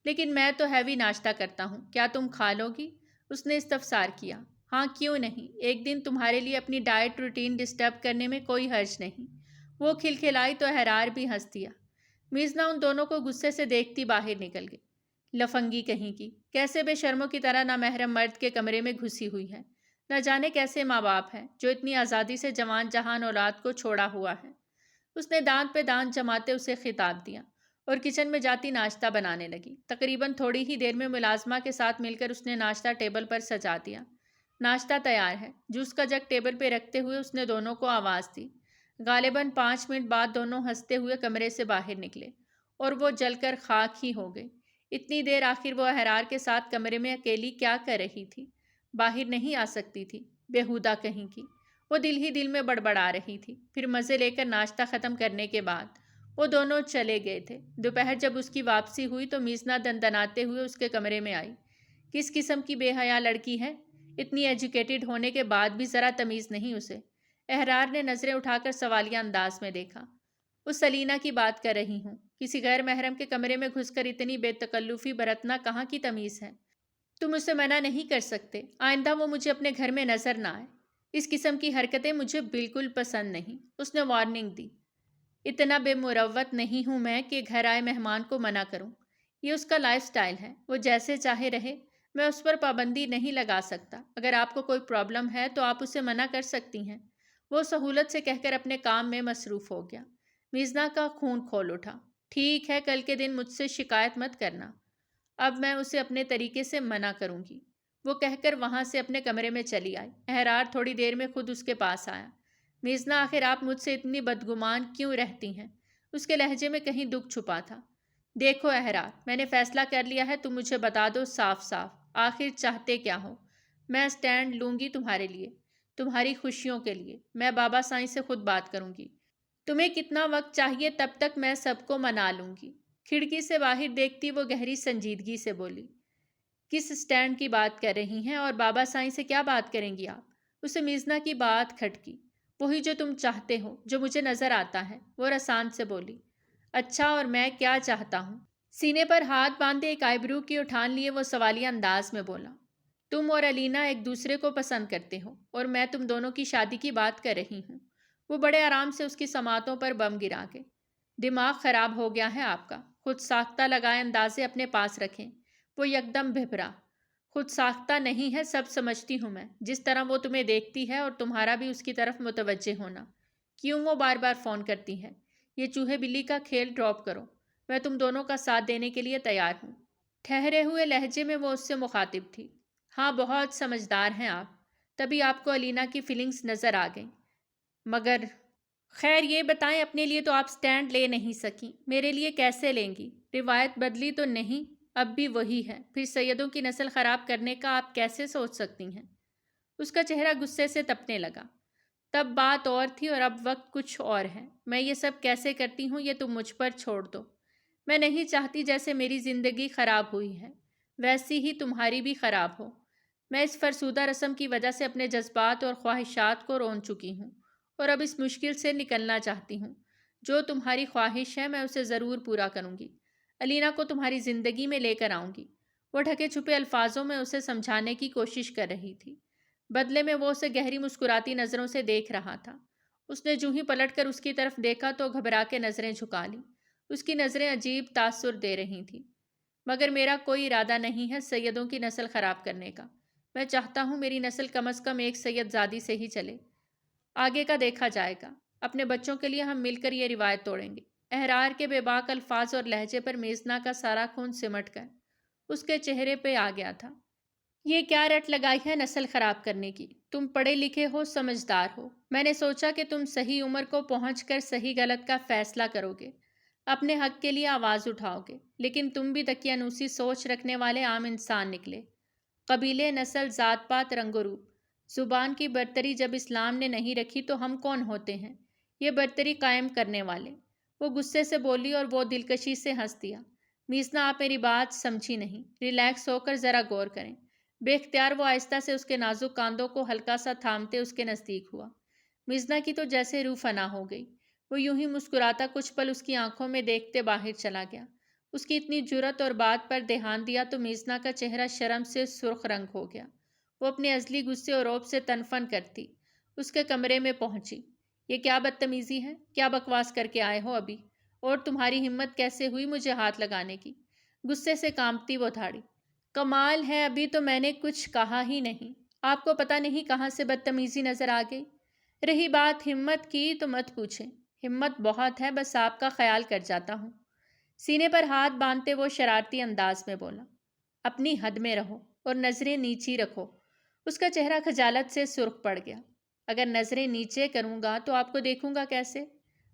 لیکن میں تو ہیوی ناشتہ کرتا ہوں، کیا تم کھا لو گی؟ اس نے استفسار کیا۔ ہاں کیوں نہیں، ایک دن تمہارے لیے اپنی ڈائٹ روٹین ڈسٹرب کرنے میں کوئی حرج نہیں۔ وہ کھلکھلائی تو احرار بھی ہنس دیا۔ میزنا ان دونوں کو غصے سے دیکھتی باہر نکل گئی۔ لفنگی کہیں کی، کیسے بے شرموں کی طرح نامحرم مرد کے کمرے میں گھسی ہوئی ہے۔ نہ جانے کیسے ماں باپ ہیں جو اتنی آزادی سے جوان جہان اولاد کو چھوڑا ہوا ہے۔ اس نے دانت پہ دانت جماتے اسے خطاب دیا اور کچن میں جاتی ناشتہ بنانے لگی۔ تقریباً تھوڑی ہی دیر میں ملازمہ کے ساتھ مل کر اس نے ناشتہ ٹیبل پر سجا دیا۔ ناشتہ تیار ہے، جوس کا جگ ٹیبل پہ رکھتے ہوئے اس نے دونوں کو آواز دی۔ غالباً 5 منٹ بعد دونوں ہنستے ہوئے کمرے سے باہر نکلے اور وہ جل کر خاک ہی ہو گئی۔ اتنی دیر آخر وہ احرار کے ساتھ کمرے میں اکیلی کیا کر رہی تھی؟ باہر نہیں آ سکتی تھی، بےہودہ کہیں کی۔ وہ دل ہی دل میں بڑبڑا رہی تھی۔ پھر مزے لے کر ناشتہ ختم کرنے کے بعد وہ دونوں چلے گئے تھے۔ دوپہر جب اس کی واپسی ہوئی تو میزنا دندناتے ہوئے اس کے کمرے میں آئی۔ کس قسم کی بے حیا لڑکی ہے؟ اتنی ایجوکیٹڈ ہونے کے بعد بھی ذرا تمیز نہیں اسے۔ احرار نے نظریں اٹھا کر سوالیہ انداز میں دیکھا۔ اس سلینا کی بات کر رہی ہوں۔ کسی غیر محرم کے کمرے میں گھس کر اتنی بے تکلفی برتنا کہاں کی تمیز ہے؟ تم اسے منع نہیں کر سکتے۔ آئندہ وہ مجھے اپنے گھر میں نظر نہ آئے۔ اس قسم کی حرکتیں مجھے بالکل پسند نہیں، اس نے وارننگ دی۔ اتنا بے مروت نہیں ہوں میں کہ گھر آئے مہمان کو منع کروں۔ یہ اس کا لائف سٹائل ہے، وہ جیسے چاہے رہے، میں اس پر پابندی نہیں لگا سکتا۔ اگر آپ کو کوئی پرابلم ہے تو آپ اسے منع کر سکتی ہیں۔ وہ سہولت سے کہہ کر اپنے کام میں مصروف ہو گیا۔ میزنا کا خون کھول اٹھا۔ ٹھیک ہے، کل کے دن مجھ سے شکایت مت کرنا۔ اب میں اسے اپنے طریقے سے منع کروں گی، وہ کہہ کر وہاں سے اپنے کمرے میں چلی آئی۔ احرار تھوڑی دیر میں خود اس کے پاس آیا۔ میزنا، آخر آپ مجھ سے اتنی بدگمان کیوں رہتی ہیں؟ اس کے لہجے میں کہیں دکھ چھپا تھا۔ دیکھو احرار، میں نے فیصلہ کر لیا ہے، تم مجھے بتا دو صاف صاف، آخر چاہتے کیا ہو؟ میں اسٹینڈ لوں گی تمہارے لیے، تمہاری خوشیوں کے لیے۔ میں بابا سائیں سے خود بات کروں گی۔ تمہیں کتنا وقت چاہیے تب تک میں سب کو منا لوں گی۔ کھڑکی سے باہر دیکھتی وہ گہری سنجیدگی سے بولی۔ کس اسٹینڈ کی بات کر رہی ہیں اور بابا سائیں سے کیا بات کریں گی آپ؟ اسے میزنا کی بات کھٹکی۔ وہی جو تم چاہتے ہو، جو مجھے نظر آتا ہے، وہ رسان سے بولی۔ اچھا، اور میں کیا چاہتا ہوں؟ سینے پر ہاتھ باندھے ایک آئیبرو کی اٹھان لیے وہ سوالیہ انداز میں بولا۔ تم اور الینا ایک دوسرے کو پسند کرتے ہو اور میں تم دونوں کی شادی کی بات کر رہی ہوں۔ وہ بڑے آرام سے اس کی سماعتوں پر بم گرا کے۔ دماغ خراب ہو گیا ہے آپ کا؟ خود ساختہ لگائے اندازے اپنے پاس رکھیں۔ وہ یکدم بھبرا۔ خود ساختہ نہیں ہے، سب سمجھتی ہوں میں، جس طرح وہ تمہیں دیکھتی ہے اور تمہارا بھی اس کی طرف متوجہ ہونا۔ کیوں وہ بار بار فون کرتی ہے؟ یہ چوہے بلی کا کھیل ڈراپ کرو، میں تم دونوں کا ساتھ دینے کے لیے تیار ہوں۔ ٹھہرے ہوئے لہجے میں وہ اس سے مخاطب تھی۔ ہاں، بہت سمجھدار ہیں آپ۔ تبھی آپ کو الینا کی فیلنگز نظر آ گئیں۔ مگر خیر یہ بتائیں، اپنے لیے تو آپ سٹینڈ لے نہیں سکیں، میرے لیے کیسے لیں گی؟ روایت بدلی تو نہیں، اب بھی وہی ہے، پھر سیدوں کی نسل خراب کرنے کا آپ کیسے سوچ سکتی ہیں؟ اس کا چہرہ غصے سے تپنے لگا۔ تب بات اور تھی اور اب وقت کچھ اور ہے۔ میں یہ سب کیسے کرتی ہوں یہ تم مجھ پر چھوڑ دو۔ میں نہیں چاہتی جیسے میری زندگی خراب ہوئی ہے ویسی ہی تمہاری بھی خراب ہو۔ میں اس فرسودہ رسم کی وجہ سے اپنے جذبات اور خواہشات کو رون چکی ہوں اور اب اس مشکل سے نکلنا چاہتی ہوں۔ جو تمہاری خواہش ہے میں اسے ضرور پورا کروں گی۔ الینا کو تمہاری زندگی میں لے کر آؤں گی۔ وہ ڈھکے چھپے الفاظوں میں اسے سمجھانے کی کوشش کر رہی تھی۔ بدلے میں وہ اسے گہری مسکراتی نظروں سے دیکھ رہا تھا۔ اس نے جو ہی پلٹ کر اس کی طرف دیکھا تو گھبرا کے نظریں جھکا لیں۔ اس کی نظریں عجیب تاثر دے رہی تھیں۔ مگر میرا کوئی ارادہ نہیں ہے سیدوں کی نسل خراب کرنے کا۔ میں چاہتا ہوں میری نسل کم از کم ایک سید زادی سے ہی چلے۔ آگے کا دیکھا جائے گا۔ اپنے بچوں کے لیے ہم مل کر یہ روایت توڑیں گے۔ احرار کے بے باک الفاظ اور لہجے پر میزنا کا سارا خون سمٹ کر اس کے چہرے پہ آ گیا تھا۔ یہ کیا رٹ لگائی ہے نسل خراب کرنے کی؟ تم پڑھے لکھے ہو، سمجھدار ہو۔ میں نے سوچا کہ تم صحیح عمر کو پہنچ کر صحیح غلط کا فیصلہ کرو گے، اپنے حق کے لیے آواز اٹھاؤ گے۔ لیکن تم بھی دقیانوسی سوچ رکھنے والے عام انسان نکلے۔ قبیلے، نسل، ذات پات، رنگ و روپ، زبان کی برتری جب اسلام نے نہیں رکھی تو ہم کون ہوتے ہیں یہ برتری قائم کرنے والے؟ وہ غصے سے بولی اور وہ دلکشی سے ہنس دیا۔ میزنا، آپ میری بات سمجھی نہیں۔ ریلیکس ہو کر ذرا غور کریں۔ بے اختیار وہ آہستہ سے اس کے نازک کاندھوں کو ہلکا سا تھامتے اس کے نزدیک ہوا۔ میزنا کی تو جیسے روح فنا ہو گئی۔ وہ یوں ہی مسکراتا کچھ پل اس کی آنکھوں میں دیکھتے باہر چلا گیا۔ اس کی اتنی جرأت اور بات پر دھیان دیا تو میزنا کا چہرہ شرم سے سرخ رنگ ہو گیا۔ وہ اپنے ازلی غصے اور رعب سے تنفن کرتی اس کے کمرے میں پہنچی۔ یہ کیا بدتمیزی ہے؟ کیا بکواس کر کے آئے ہو ابھی؟ اور تمہاری ہمت کیسے ہوئی مجھے ہاتھ لگانے کی؟ غصے سے کانپتی وہ دھاڑی۔ کمال ہے، ابھی تو میں نے کچھ کہا ہی نہیں۔ آپ کو پتہ نہیں کہاں سے بدتمیزی نظر آ گئی۔ رہی بات ہمت کی تو مت پوچھیں، ہمت بہت ہے، بس آپ کا خیال کر جاتا ہوں۔ سینے پر ہاتھ باندھتے وہ شرارتی انداز میں بولا۔ اپنی حد میں رہو اور نظریں نیچی رکھو۔ اس کا چہرہ خجالت سے سرخ پڑ گیا۔ اگر نظریں نیچے کروں گا تو آپ کو دیکھوں گا کیسے؟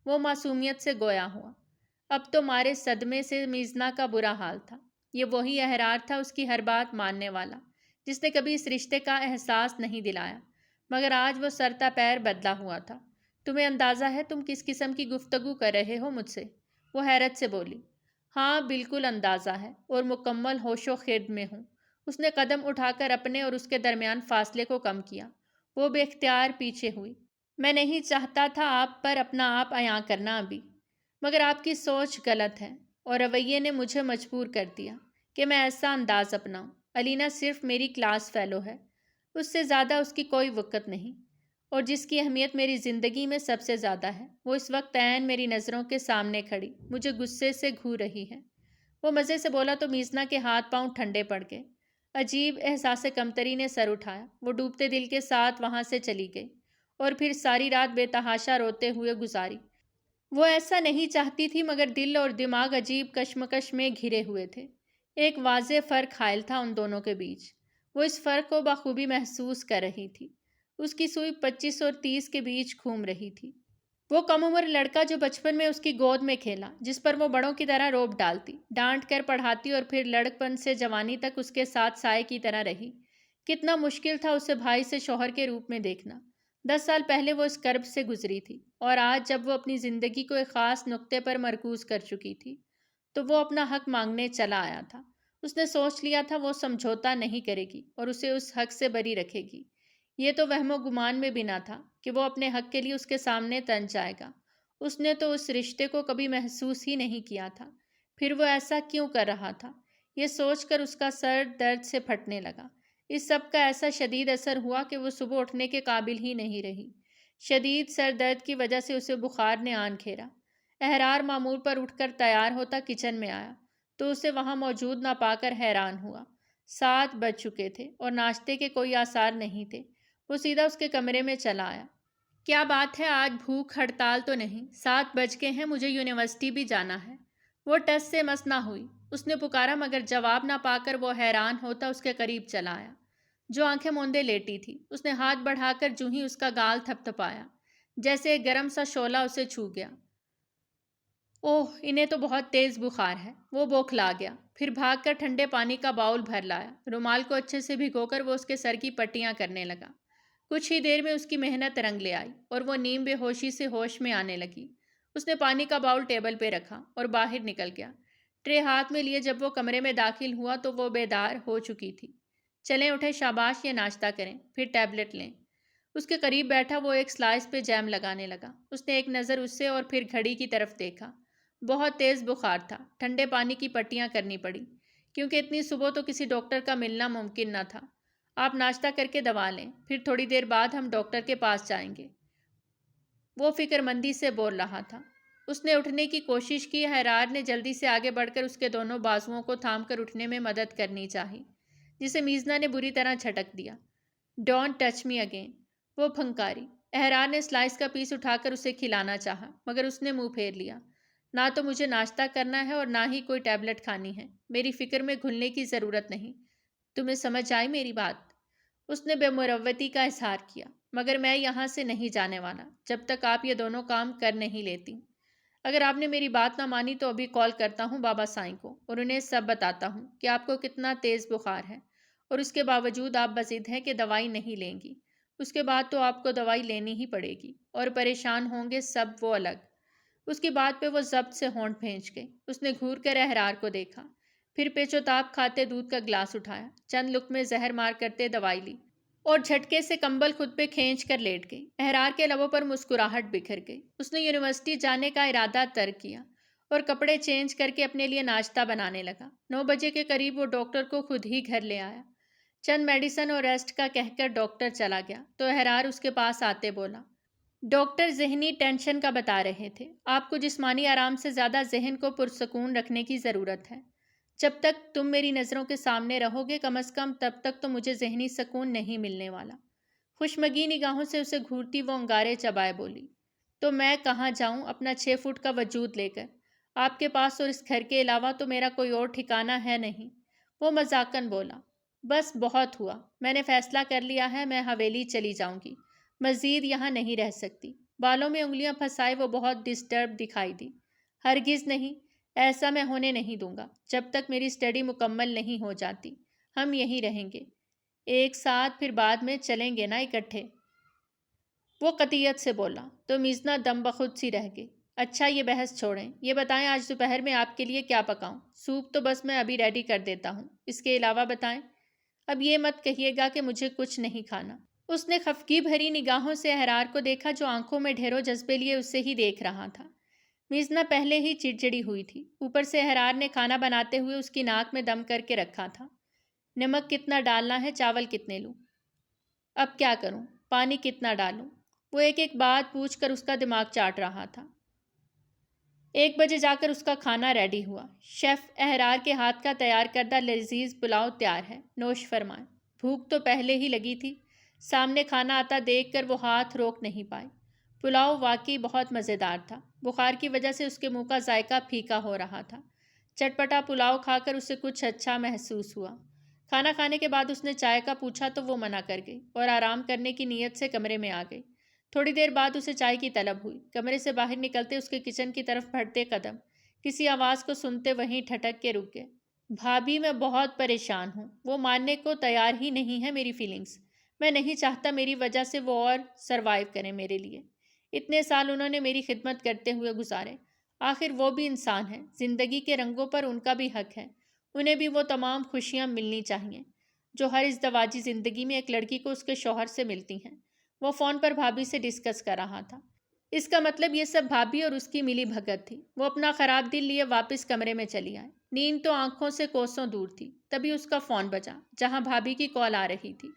وہ معصومیت سے گویا ہوا۔ اب تو مارے صدمے سے میزنا کا برا حال تھا۔ یہ وہی احرار تھا، اس کی ہر بات ماننے والا، جس نے کبھی اس رشتے کا احساس نہیں دلایا، مگر آج وہ سرتا پیر بدلا ہوا تھا۔ تمہیں اندازہ ہے تم کس قسم کی گفتگو کر رہے ہو مجھ سے؟ وہ حیرت سے بولی۔ ہاں بالکل اندازہ ہے، اور مکمل ہوش و خرد میں ہوں۔ اس نے قدم اٹھا کر اپنے اور اس کے درمیان فاصلے کو کم کیا۔ وہ بے اختیار پیچھے ہوئی۔ میں نہیں چاہتا تھا آپ پر اپنا آپ عیاں کرنا ابھی، مگر آپ کی سوچ غلط ہے، اور رویے نے مجھے مجبور کر دیا کہ میں ایسا انداز اپناؤں۔ علینا صرف میری کلاس فیلو ہے، اس سے زیادہ اس کی کوئی وقت نہیں، اور جس کی اہمیت میری زندگی میں سب سے زیادہ ہے، وہ اس وقت عین میری نظروں کے سامنے کھڑی مجھے غصے سے گھور رہی ہے۔ وہ مزے سے بولا تو میزنا کے ہاتھ پاؤں ٹھنڈے پڑ گئے۔ عجیب احساس کمتری نے سر اٹھایا۔ وہ ڈوبتے دل کے ساتھ وہاں سے چلی گئی، اور پھر ساری رات بے تحاشا روتے ہوئے گزاری۔ وہ ایسا نہیں چاہتی تھی، مگر دل اور دماغ عجیب کشمکش میں گھرے ہوئے تھے۔ ایک واضح فرق حائل تھا ان دونوں کے بیچ۔ وہ اس فرق کو بخوبی محسوس کر رہی تھی۔ اس کی سوئی 25 اور 30 کے بیچ گھوم رہی تھی۔ وہ کم عمر لڑکا جو بچپن میں اس کی گود میں کھیلا، جس پر وہ بڑوں کی طرح روب ڈالتی، ڈانٹ کر پڑھاتی، اور پھر لڑکپن سے جوانی تک اس کے ساتھ سائے کی طرح رہی۔ کتنا مشکل تھا اسے بھائی سے شوہر کے روپ میں دیکھنا۔ 10 سال پہلے وہ اس کرب سے گزری تھی، اور آج جب وہ اپنی زندگی کو ایک خاص نقطے پر مرکوز کر چکی تھی، تو وہ اپنا حق مانگنے چلا آیا تھا۔ اس نے سوچ لیا تھا وہ سمجھوتا نہیں کرے گی اور اسے اس حق سے بری رکھے گی۔ یہ تو وہم و گمان میں بنا تھا کہ وہ اپنے حق کے لیے اس کے سامنے تن جائے گا۔ اس نے تو اس رشتے کو کبھی محسوس ہی نہیں کیا تھا، پھر وہ ایسا کیوں کر رہا تھا؟ یہ سوچ کر اس کا سر درد سے پھٹنے لگا۔ اس سب کا ایسا شدید اثر ہوا کہ وہ صبح اٹھنے کے قابل ہی نہیں رہی۔ شدید سر درد کی وجہ سے اسے بخار نے آن گھیرا۔ احرار معمول پر اٹھ کر تیار ہوتا کچن میں آیا تو اسے وہاں موجود نہ پا کر حیران ہوا۔ 7 بج چکے تھے اور ناشتے کے کوئی آثار نہیں تھے۔ وہ سیدھا اس کے کمرے میں چلا آیا۔ کیا بات ہے، آج بھوک ہڑتال تو نہیں؟ 7 بج کے ہیں، مجھے یونیورسٹی بھی جانا ہے۔ وہ ٹس سے مس نہ ہوئی۔ اس نے پکارا، مگر جواب نہ پا کر وہ حیران ہوتا اس کے قریب چلا آیا، جو آنکھیں موندے لیٹی تھی۔ اس نے ہاتھ بڑھا کر جوں ہی اس کا گال تھپ تھپایا، جیسے ایک گرم سا شعلہ اسے چھو گیا۔ اوہ، انہیں تو بہت تیز بخار ہے۔ وہ بوکھلا گیا، پھر بھاگ کر ٹھنڈے پانی کا باؤل بھر لایا۔ رومال کو اچھے سے بھگو کر وہ اس کے سر کی پٹیاں کرنے لگا۔ کچھ ہی دیر میں اس کی محنت رنگ لے آئی اور وہ نیم بے ہوشی سے ہوش میں آنے لگی۔ اس نے پانی کا باؤل ٹیبل پہ رکھا اور باہر نکل گیا۔ ٹرے ہاتھ میں لیے جب وہ کمرے میں داخل ہوا تو وہ بیدار ہو چکی تھی۔ چلیں اٹھیں، شاباش، یہ ناشتہ کریں، پھر ٹیبلٹ لیں۔ اس کے قریب بیٹھا وہ ایک سلائس پہ جیم لگانے لگا۔ اس نے ایک نظر اس سے اور پھر گھڑی کی طرف دیکھا۔ بہت تیز بخار تھا۔ ٹھنڈے پانی کی پٹیاں کرنی پڑی، کیونکہ اتنی صبح تو کسی ڈاکٹر کا ملنا ممکن نہ تھا۔ آپ ناشتہ کر کے دوا لیں، پھر تھوڑی دیر بعد ہم ڈاکٹر کے پاس جائیں گے۔ وہ فکر مندی سے بول رہا تھا۔ اس نے اٹھنے کی کوشش کی۔ حیرار نے جلدی سے آگے بڑھ کر اس کے دونوں بازوؤں کو تھام کر اٹھنے میں مدد کرنی چاہی، جسے میزنا نے بری طرح جھٹک دیا۔ ڈونٹ ٹچ می اگین، وہ پھنکاری۔ احرار نے سلائس کا پیس اٹھا کر اسے کھلانا چاہا، مگر اس نے منہ پھیر لیا۔ نہ تو مجھے ناشتہ کرنا ہے اور نہ ہی کوئی ٹیبلٹ کھانی ہے۔ میری فکر میں گھلنے کی ضرورت نہیں۔ تمہیں سمجھ آئی میری بات؟ اس نے بے مروتی کا اظہار کیا۔ مگر میں یہاں سے نہیں جانے والا جب تک آپ یہ دونوں کام کر نہیں لیتی۔ اگر آپ نے میری بات نہ مانی تو ابھی کال کرتا ہوں بابا سائیں کو اور انہیں سب بتاتا ہوں کہ آپ کو کتنا تیز بخار ہے، اور اس کے باوجود آپ بضد ہیں کہ دوائی نہیں لیں گی۔ اس کے بعد تو آپ کو دوائی لینی ہی پڑے گی، اور پریشان ہوں گے سب وہ الگ۔ اس کی بات پہ وہ ضبط سے ہونٹ بھینچ گئی۔ اس نے گھور کر احرار کو دیکھا، پھر پیچ و تاب کھاتے دودھ کا گلاس اٹھایا، چند لقمے زہر مار کرتے دوائی لی اور جھٹکے سے کمبل خود پہ کھینچ کر لیٹ گئی۔ احرار کے لبوں پر مسکراہٹ بکھر گئی۔ اس نے یونیورسٹی جانے کا ارادہ ترک کیا اور کپڑے چینج کر کے اپنے لیے ناشتہ بنانے لگا۔ 9 بجے کے قریب وہ ڈاکٹر کو خود ہی گھر لے آیا۔ چند میڈیسن اور ریسٹ کا کہہ کر ڈاکٹر چلا گیا تو احرار اس کے پاس آتے بولا، ڈاکٹر ذہنی ٹینشن کا بتا رہے تھے، آپ کو جسمانی آرام سے زیادہ ذہن کو پرسکون رکھنے کی ضرورت ہے۔ جب تک تم میری نظروں کے سامنے رہو گے کم از کم تب تک تو مجھے ذہنی سکون نہیں ملنے والا۔ خوشمگی نگاہوں سے اسے گھورتی وہ انگارے چبائے بولی، تو میں کہاں جاؤں اپنا 6 فٹ کا وجود لے کر؟ آپ کے پاس اور اس گھر کے علاوہ تو میرا کوئی اور ٹھکانہ ہے نہیں۔ وہ مذاقن بولا، بس بہت ہوا، میں نے فیصلہ کر لیا ہے، میں حویلی چلی جاؤں گی، مزید یہاں نہیں رہ سکتی۔ بالوں میں انگلیاں پھنسائے وہ بہت ڈسٹرب دکھائی دی۔ ہرگز نہیں، ایسا میں ہونے نہیں دوں گا جب تک میری اسٹڈی مکمل نہیں ہو جاتی۔ ہم یہیں رہیں گے ایک ساتھ، پھر بعد میں چلیں گے نا اکٹھے۔ وہ قطعیت سے بولا تو میزنا دم بخود سی رہ گئی۔ اچھا یہ بحث چھوڑیں، یہ بتائیں آج دوپہر میں آپ کے لیے کیا پکاؤں؟ سوپ تو بس میں ابھی ریڈی کر دیتا ہوں، اس کے علاوہ بتائیں۔ اب یہ مت کہیے گا کہ مجھے کچھ نہیں کھانا۔ اس نے خفگی بھری نگاہوں سے احرار کو دیکھا جو آنکھوں میں ڈھیروں جذبے لیے اسے ہی دیکھ رہا تھا۔ میزنا پہلے ہی چڑچڑی ہوئی تھی، اوپر سے احرار نے کھانا بناتے ہوئے اس کی ناک میں دم کر کے رکھا تھا۔ نمک کتنا ڈالنا ہے، چاول کتنے لوں، اب کیا کروں، پانی کتنا ڈالوں؟ وہ ایک ایک بات پوچھ کر اس کا دماغ چاٹ رہا تھا۔ 1 بجے جا کر اس کا کھانا ریڈی ہوا۔ شیف احرار کے ہاتھ کا تیار کردہ لذیذ پلاؤ تیار ہے، نوش فرمائیں۔ بھوک تو پہلے ہی لگی تھی، سامنے کھانا آتا دیکھ کر وہ ہاتھ روک نہیں پائی۔ پلاؤ واقعی بہت مزیدار تھا، بخار کی وجہ سے اس کے منہ کا ذائقہ پھیکا ہو رہا تھا۔ چٹپٹا پلاؤ کھا کر اسے کچھ اچھا محسوس ہوا۔ کھانا کھانے کے بعد اس نے چائے کا پوچھا تو وہ منع کر گئی اور آرام کرنے کی نیت سے کمرے میں آ گئی۔ تھوڑی دیر بعد اسے چائے کی طلب ہوئی۔ کمرے سے باہر نکلتے اس کے کچن کی طرف بڑھتے قدم کسی آواز کو سنتے وہیں ٹھٹک کے رک گئے۔ بھابھی میں بہت پریشان ہوں، وہ ماننے کو تیار ہی نہیں ہے میری فیلنگز۔ میں نہیں چاہتا میری وجہ سے وہ اور سروائیو کریں میرے لیے۔ اتنے سال انہوں نے میری خدمت کرتے ہوئے گزارے، آخر وہ بھی انسان ہیں، زندگی کے رنگوں پر ان کا بھی حق ہے، انہیں بھی وہ تمام خوشیاں ملنی چاہیے جو ہر ازدواجی زندگی میں ایک لڑکی کو اس کے شوہر سے ملتی ہیں۔ وہ فون پر بھابھی سے ڈسکس کر رہا تھا۔ اس کا مطلب یہ سب بھابھی اور اس کی ملی بھگت تھی۔ وہ اپنا خراب دل لیے واپس کمرے میں چلی آئے۔ نیند تو آنکھوں سے کوسوں دور تھی، تبھی اس کا فون بجا جہاں بھابھی کی کال آ رہی تھی۔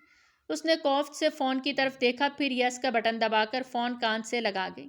اس نے کوفت سے فون کی طرف دیکھا، پھر یس کا بٹن دبا کر فون کان سے لگا گئی۔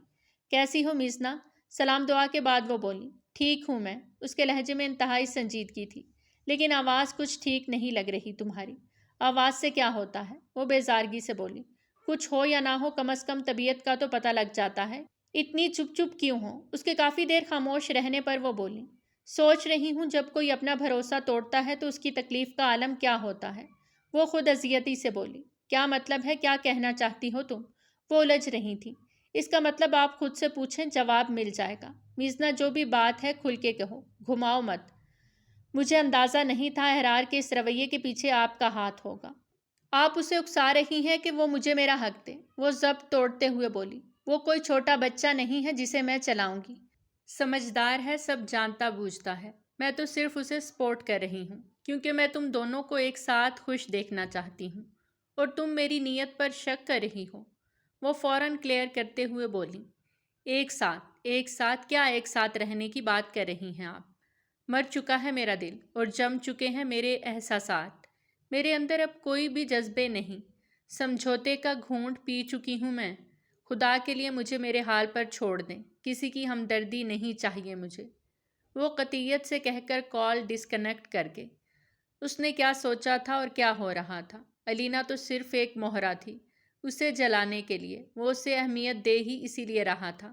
کیسی ہو میزنا؟ سلام دعا کے بعد وہ بولی، ٹھیک ہوں میں۔ اس کے لہجے میں انتہائی سنجیدگی تھی۔ لیکن آواز کچھ ٹھیک نہیں لگ رہی تمہاری۔ آواز سے کیا ہوتا ہے؟ وہ بیزارگی سے بولی، کچھ ہو یا نہ ہو کم از کم طبیعت کا تو پتہ لگ جاتا ہے، اتنی چپ چپ کیوں ہو؟ اس کے کافی دیر خاموش رہنے پر وہ بولی، سوچ رہی ہوں جب کوئی اپنا بھروسہ توڑتا ہے تو اس کی تکلیف کا عالم کیا ہوتا ہے۔ وہ خود اذیتی سے بولی، کیا مطلب ہے، کیا کہنا چاہتی ہو تم؟ وہ الجھ رہی تھی۔ اس کا مطلب آپ خود سے پوچھیں، جواب مل جائے گا۔ میزنا جو بھی بات ہے کھل کے کہو، گھماؤ مت۔ مجھے اندازہ نہیں تھا احرار کے اس رویے کے پیچھے آپ کا ہاتھ ہوگا۔ آپ اسے اکسا رہی ہیں کہ وہ مجھے میرا حق دے۔ وہ ضبط توڑتے ہوئے بولی، وہ کوئی چھوٹا بچہ نہیں ہے جسے میں چلاؤں گی۔ سمجھدار ہے، سب جانتا بوجھتا ہے۔ میں تو صرف اسے سپورٹ کر رہی ہوں کیونکہ میں تم دونوں کو ایک ساتھ خوش دیکھنا چاہتی ہوں اور تم میری نیت پر شک کر رہی ہو۔ وہ فوراً کلیئر کرتے ہوئے بولی، ایک ساتھ کیا ایک ساتھ رہنے کی بات کر رہی ہیں آپ؟ مر چکا ہے میرا دل اور جم چکے ہیں میرے احساسات۔ میرے اندر اب کوئی بھی جذبے نہیں، سمجھوتے کا گھونٹ پی چکی ہوں میں۔ خدا کے لیے مجھے میرے حال پر چھوڑ دیں، کسی کی ہمدردی نہیں چاہیے مجھے۔ وہ قطعیت سے کہہ کر کال ڈسکنیکٹ کر گئی۔ اس نے کیا سوچا تھا اور کیا ہو رہا تھا؟ الینا تو صرف ایک مہرہ تھی اسے جلانے کے لیے۔ وہ اسے اہمیت دے ہی اسی لیے رہا تھا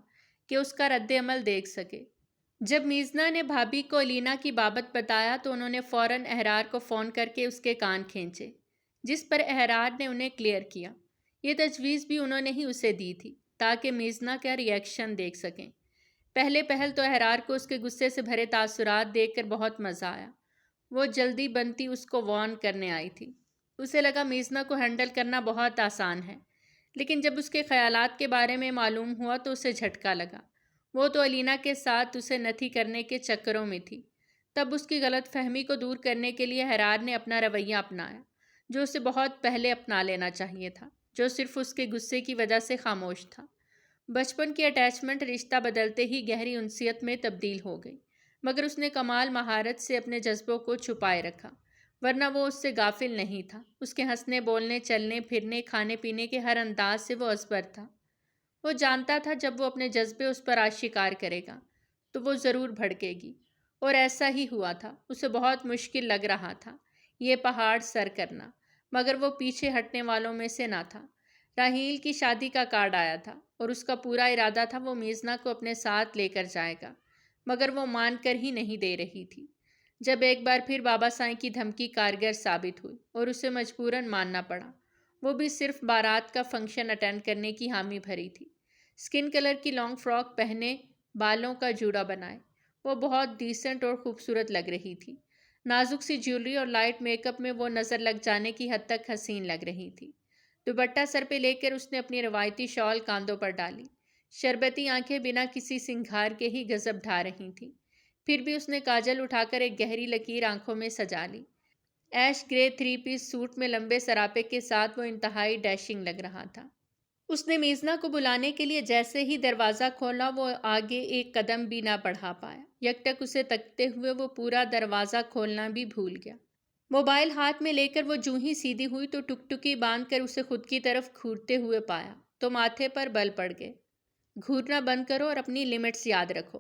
کہ اس کا رد عمل دیکھ سکے۔ جب میزنا نے بھابھی کو الینا کی بابت بتایا تو انہوں نے فوراً احرار کو فون کر کے اس کے کان کھینچے، جس پر احرار نے انہیں کلیئر کیا۔ یہ تجویز بھی انہوں نے ہی اسے دی تھی تاکہ میزنا کا ری ایکشن دیکھ سکیں۔ پہلے پہل تو احرار کو اس کے غصے سے بھرے تاثرات دیکھ کر بہت مزہ آیا۔ وہ جلدی بنتی اس کو وارن کرنے آئی تھی۔ اسے لگا میزنا کو ہینڈل کرنا بہت آسان ہے، لیکن جب اس کے خیالات کے بارے میں معلوم ہوا تو اسے جھٹکا لگا۔ وہ تو الینا کے ساتھ اسے نتھی کرنے کے چکروں میں تھی۔ تب اس کی غلط فہمی کو دور کرنے کے لیے احرار نے اپنا رویہ اپنایا جو اسے بہت پہلے اپنا لینا چاہیے تھا، جو صرف اس کے غصے کی وجہ سے خاموش تھا۔ بچپن کی اٹیچمنٹ رشتہ بدلتے ہی گہری انسیت میں تبدیل ہو گئی، مگر اس نے کمال مہارت سے اپنے جذبوں کو چھپائے رکھا، ورنہ وہ اس سے غافل نہیں تھا۔ اس کے ہنسنے، بولنے، چلنے پھرنے، کھانے پینے کے ہر انداز سے وہ ازبر تھا۔ وہ جانتا تھا جب وہ اپنے جذبے اس پر آشکار کرے گا تو وہ ضرور بھڑکے گی اور ایسا ہی ہوا تھا۔ اسے بہت مشکل لگ رہا تھا یہ پہاڑ سر کرنا، مگر وہ پیچھے ہٹنے والوں میں سے نہ تھا۔ راحیل کی شادی کا کارڈ آیا تھا اور اس کا پورا ارادہ تھا وہ میزنا کو اپنے ساتھ لے کر جائے گا، مگر وہ مان کر ہی نہیں دے رہی تھی۔ جب ایک بار پھر بابا سائیں کی دھمکی کارگر ثابت ہوئی اور اسے مجبوراً ماننا پڑا، وہ بھی صرف بارات کا فنکشن اٹینڈ کرنے کی حامی بھری تھی۔ اسکن کلر کی لانگ فراک پہنے، بالوں کا جوڑا بنائے، وہ بہت ڈیسنٹ اور خوبصورت لگ رہی تھی۔ نازک سی جیولری اور لائٹ میک اپ میں وہ نظر لگ جانے کی حد تک حسین لگ رہی تھی۔ دوپٹہ سر پہ لے کر اس نے اپنی روایتی شال کاندھوں پر ڈالی۔ شربتی آنکھیں بنا کسی سنگھار کے ہی غضب ڈھا رہی تھیں۔ پھر بھی اس نے کاجل اٹھا کر ایک گہری لکیر آنکھوں میں سجا لی۔ ایش گرے 3 پیس سوٹ میں لمبے سراپے کے ساتھ وہ انتہائی ڈیشنگ لگ رہا تھا۔ اس نے میزنا کو بلانے کے لیے جیسے ہی دروازہ کھولا، وہ آگے ایک قدم بھی نہ بڑھا پایا۔ یکٹک اسے تکتے ہوئے وہ پورا دروازہ کھولنا بھی بھول گیا۔ موبائل ہاتھ میں لے کر وہ جوں ہی سیدھی ہوئی تو ٹکٹکی باندھ کر اسے خود کی طرف گھورتے ہوئے پایا تو ماتھے پر بل پڑ گئے۔ گھورنا بند کرو اور اپنی لیمٹس یاد رکھو،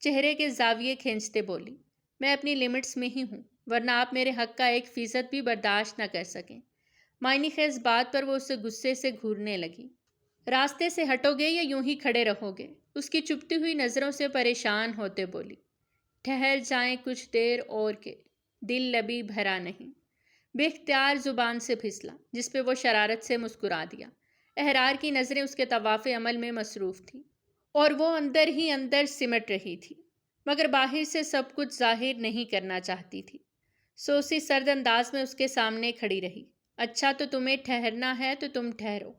چہرے کے زاویے کھینچتے بولی۔ میں اپنی لیمٹس میں ہی ہوں، ورنہ آپ میرے حق کا 1% بھی برداشت نہ کر سکیں۔ معنی خیز بات پر وہ اسے غصے سے گھورنے لگی۔ راستے سے ہٹو گے یا یوں ہی کھڑے رہو گے؟ اس کی چپتی ہوئی نظروں سے پریشان ہوتے بولی۔ ٹھہر جائیں کچھ دیر اور کے، دل لبی بھرا نہیں۔ بے اختیار زبان سے پھسلا، جس پہ وہ شرارت سے مسکرا دیا۔ احرار کی نظریں اس کے طواف عمل میں مصروف تھیں اور وہ اندر ہی اندر سمٹ رہی تھی، مگر باہر سے سب کچھ ظاہر نہیں کرنا چاہتی تھی۔ سوسی سرد انداز میں اس کے سامنے کھڑی رہی۔ اچھا تو تمہیں ٹھہرنا ہے تو تم ٹھہرو،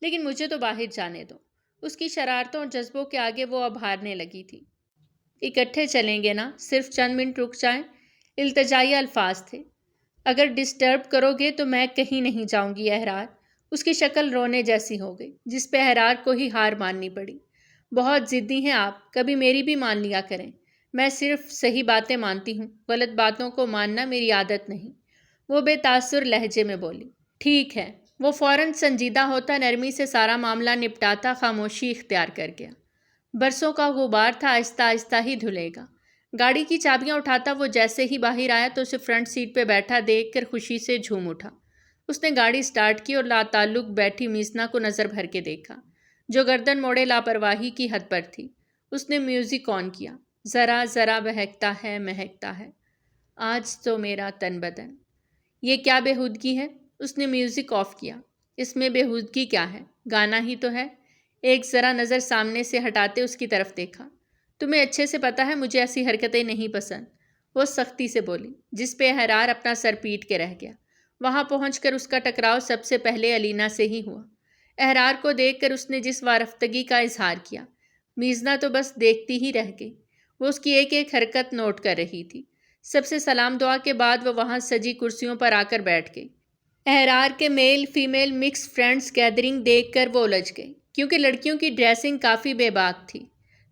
لیکن مجھے تو باہر جانے دو۔ اس کی شرارتوں اور جذبوں کے آگے وہ اب ہارنے لگی تھی۔ اکٹھے چلیں گے نا، صرف چند منٹ رک جائیں۔ التجائی الفاظ تھے۔ اگر ڈسٹرب کرو گے تو میں کہیں نہیں جاؤں گی احرار۔ اس کی شکل رونے جیسی ہو گئی، جس پہ احرار کو ہی ہار ماننی پڑی۔ بہت ضدی ہیں آپ، کبھی میری بھی مان لیا کریں۔ میں صرف صحیح باتیں مانتی ہوں، غلط باتوں کو ماننا میری عادت نہیں، وہ بے تاثر لہجے میں بولی۔ ٹھیک ہے۔ وہ فوراً سنجیدہ ہوتا، نرمی سے سارا معاملہ نپٹاتا، خاموشی اختیار کر گیا۔ برسوں کا غبار تھا، آہستہ آہستہ ہی دھلے گا۔ گاڑی کی چابیاں اٹھاتا وہ جیسے ہی باہر آیا تو اسے فرنٹ سیٹ پہ بیٹھا دیکھ کر خوشی سے جھوم اٹھا۔ اس نے گاڑی سٹارٹ کی اور لاتعلق بیٹھی میزنا کو نظر بھر کے دیکھا، جو گردن موڑے لاپرواہی کی حد پر تھی۔ اس نے میوزک آن کیا۔ ذرا ذرا بہکتا ہے مہکتا ہے آج تو میرا تن بدن۔ یہ کیا بےہودگی ہے؟ اس نے میوزک آف کیا۔ اس میں بےہودگی کیا ہے؟ گانا ہی تو ہے۔ ایک ذرا نظر سامنے سے ہٹاتے اس کی طرف دیکھا۔ تمہیں اچھے سے پتا ہے مجھے ایسی حرکتیں نہیں پسند، وہ سختی سے بولی، جس پہ احرار اپنا سر پیٹ کے رہ گیا۔ وہاں پہنچ کر اس کا ٹکراؤ سب سے پہلے علینا سے ہی ہوا۔ احرار کو دیکھ کر اس نے جس وارفتگی کا اظہار کیا، میزنا تو بس دیکھتی ہی رہ گئی۔ وہ اس کی ایک ایک حرکت نوٹ کر رہی تھی۔ سب سے سلام دعا کے بعد وہ وہاں سجی کرسیوں پر آ کر بیٹھ گئی۔ احرار کے male female mix friends gathering دیکھ کر وہ الجھ گئی، کیونکہ لڑکیوں کی ڈریسنگ کافی بے باک تھی۔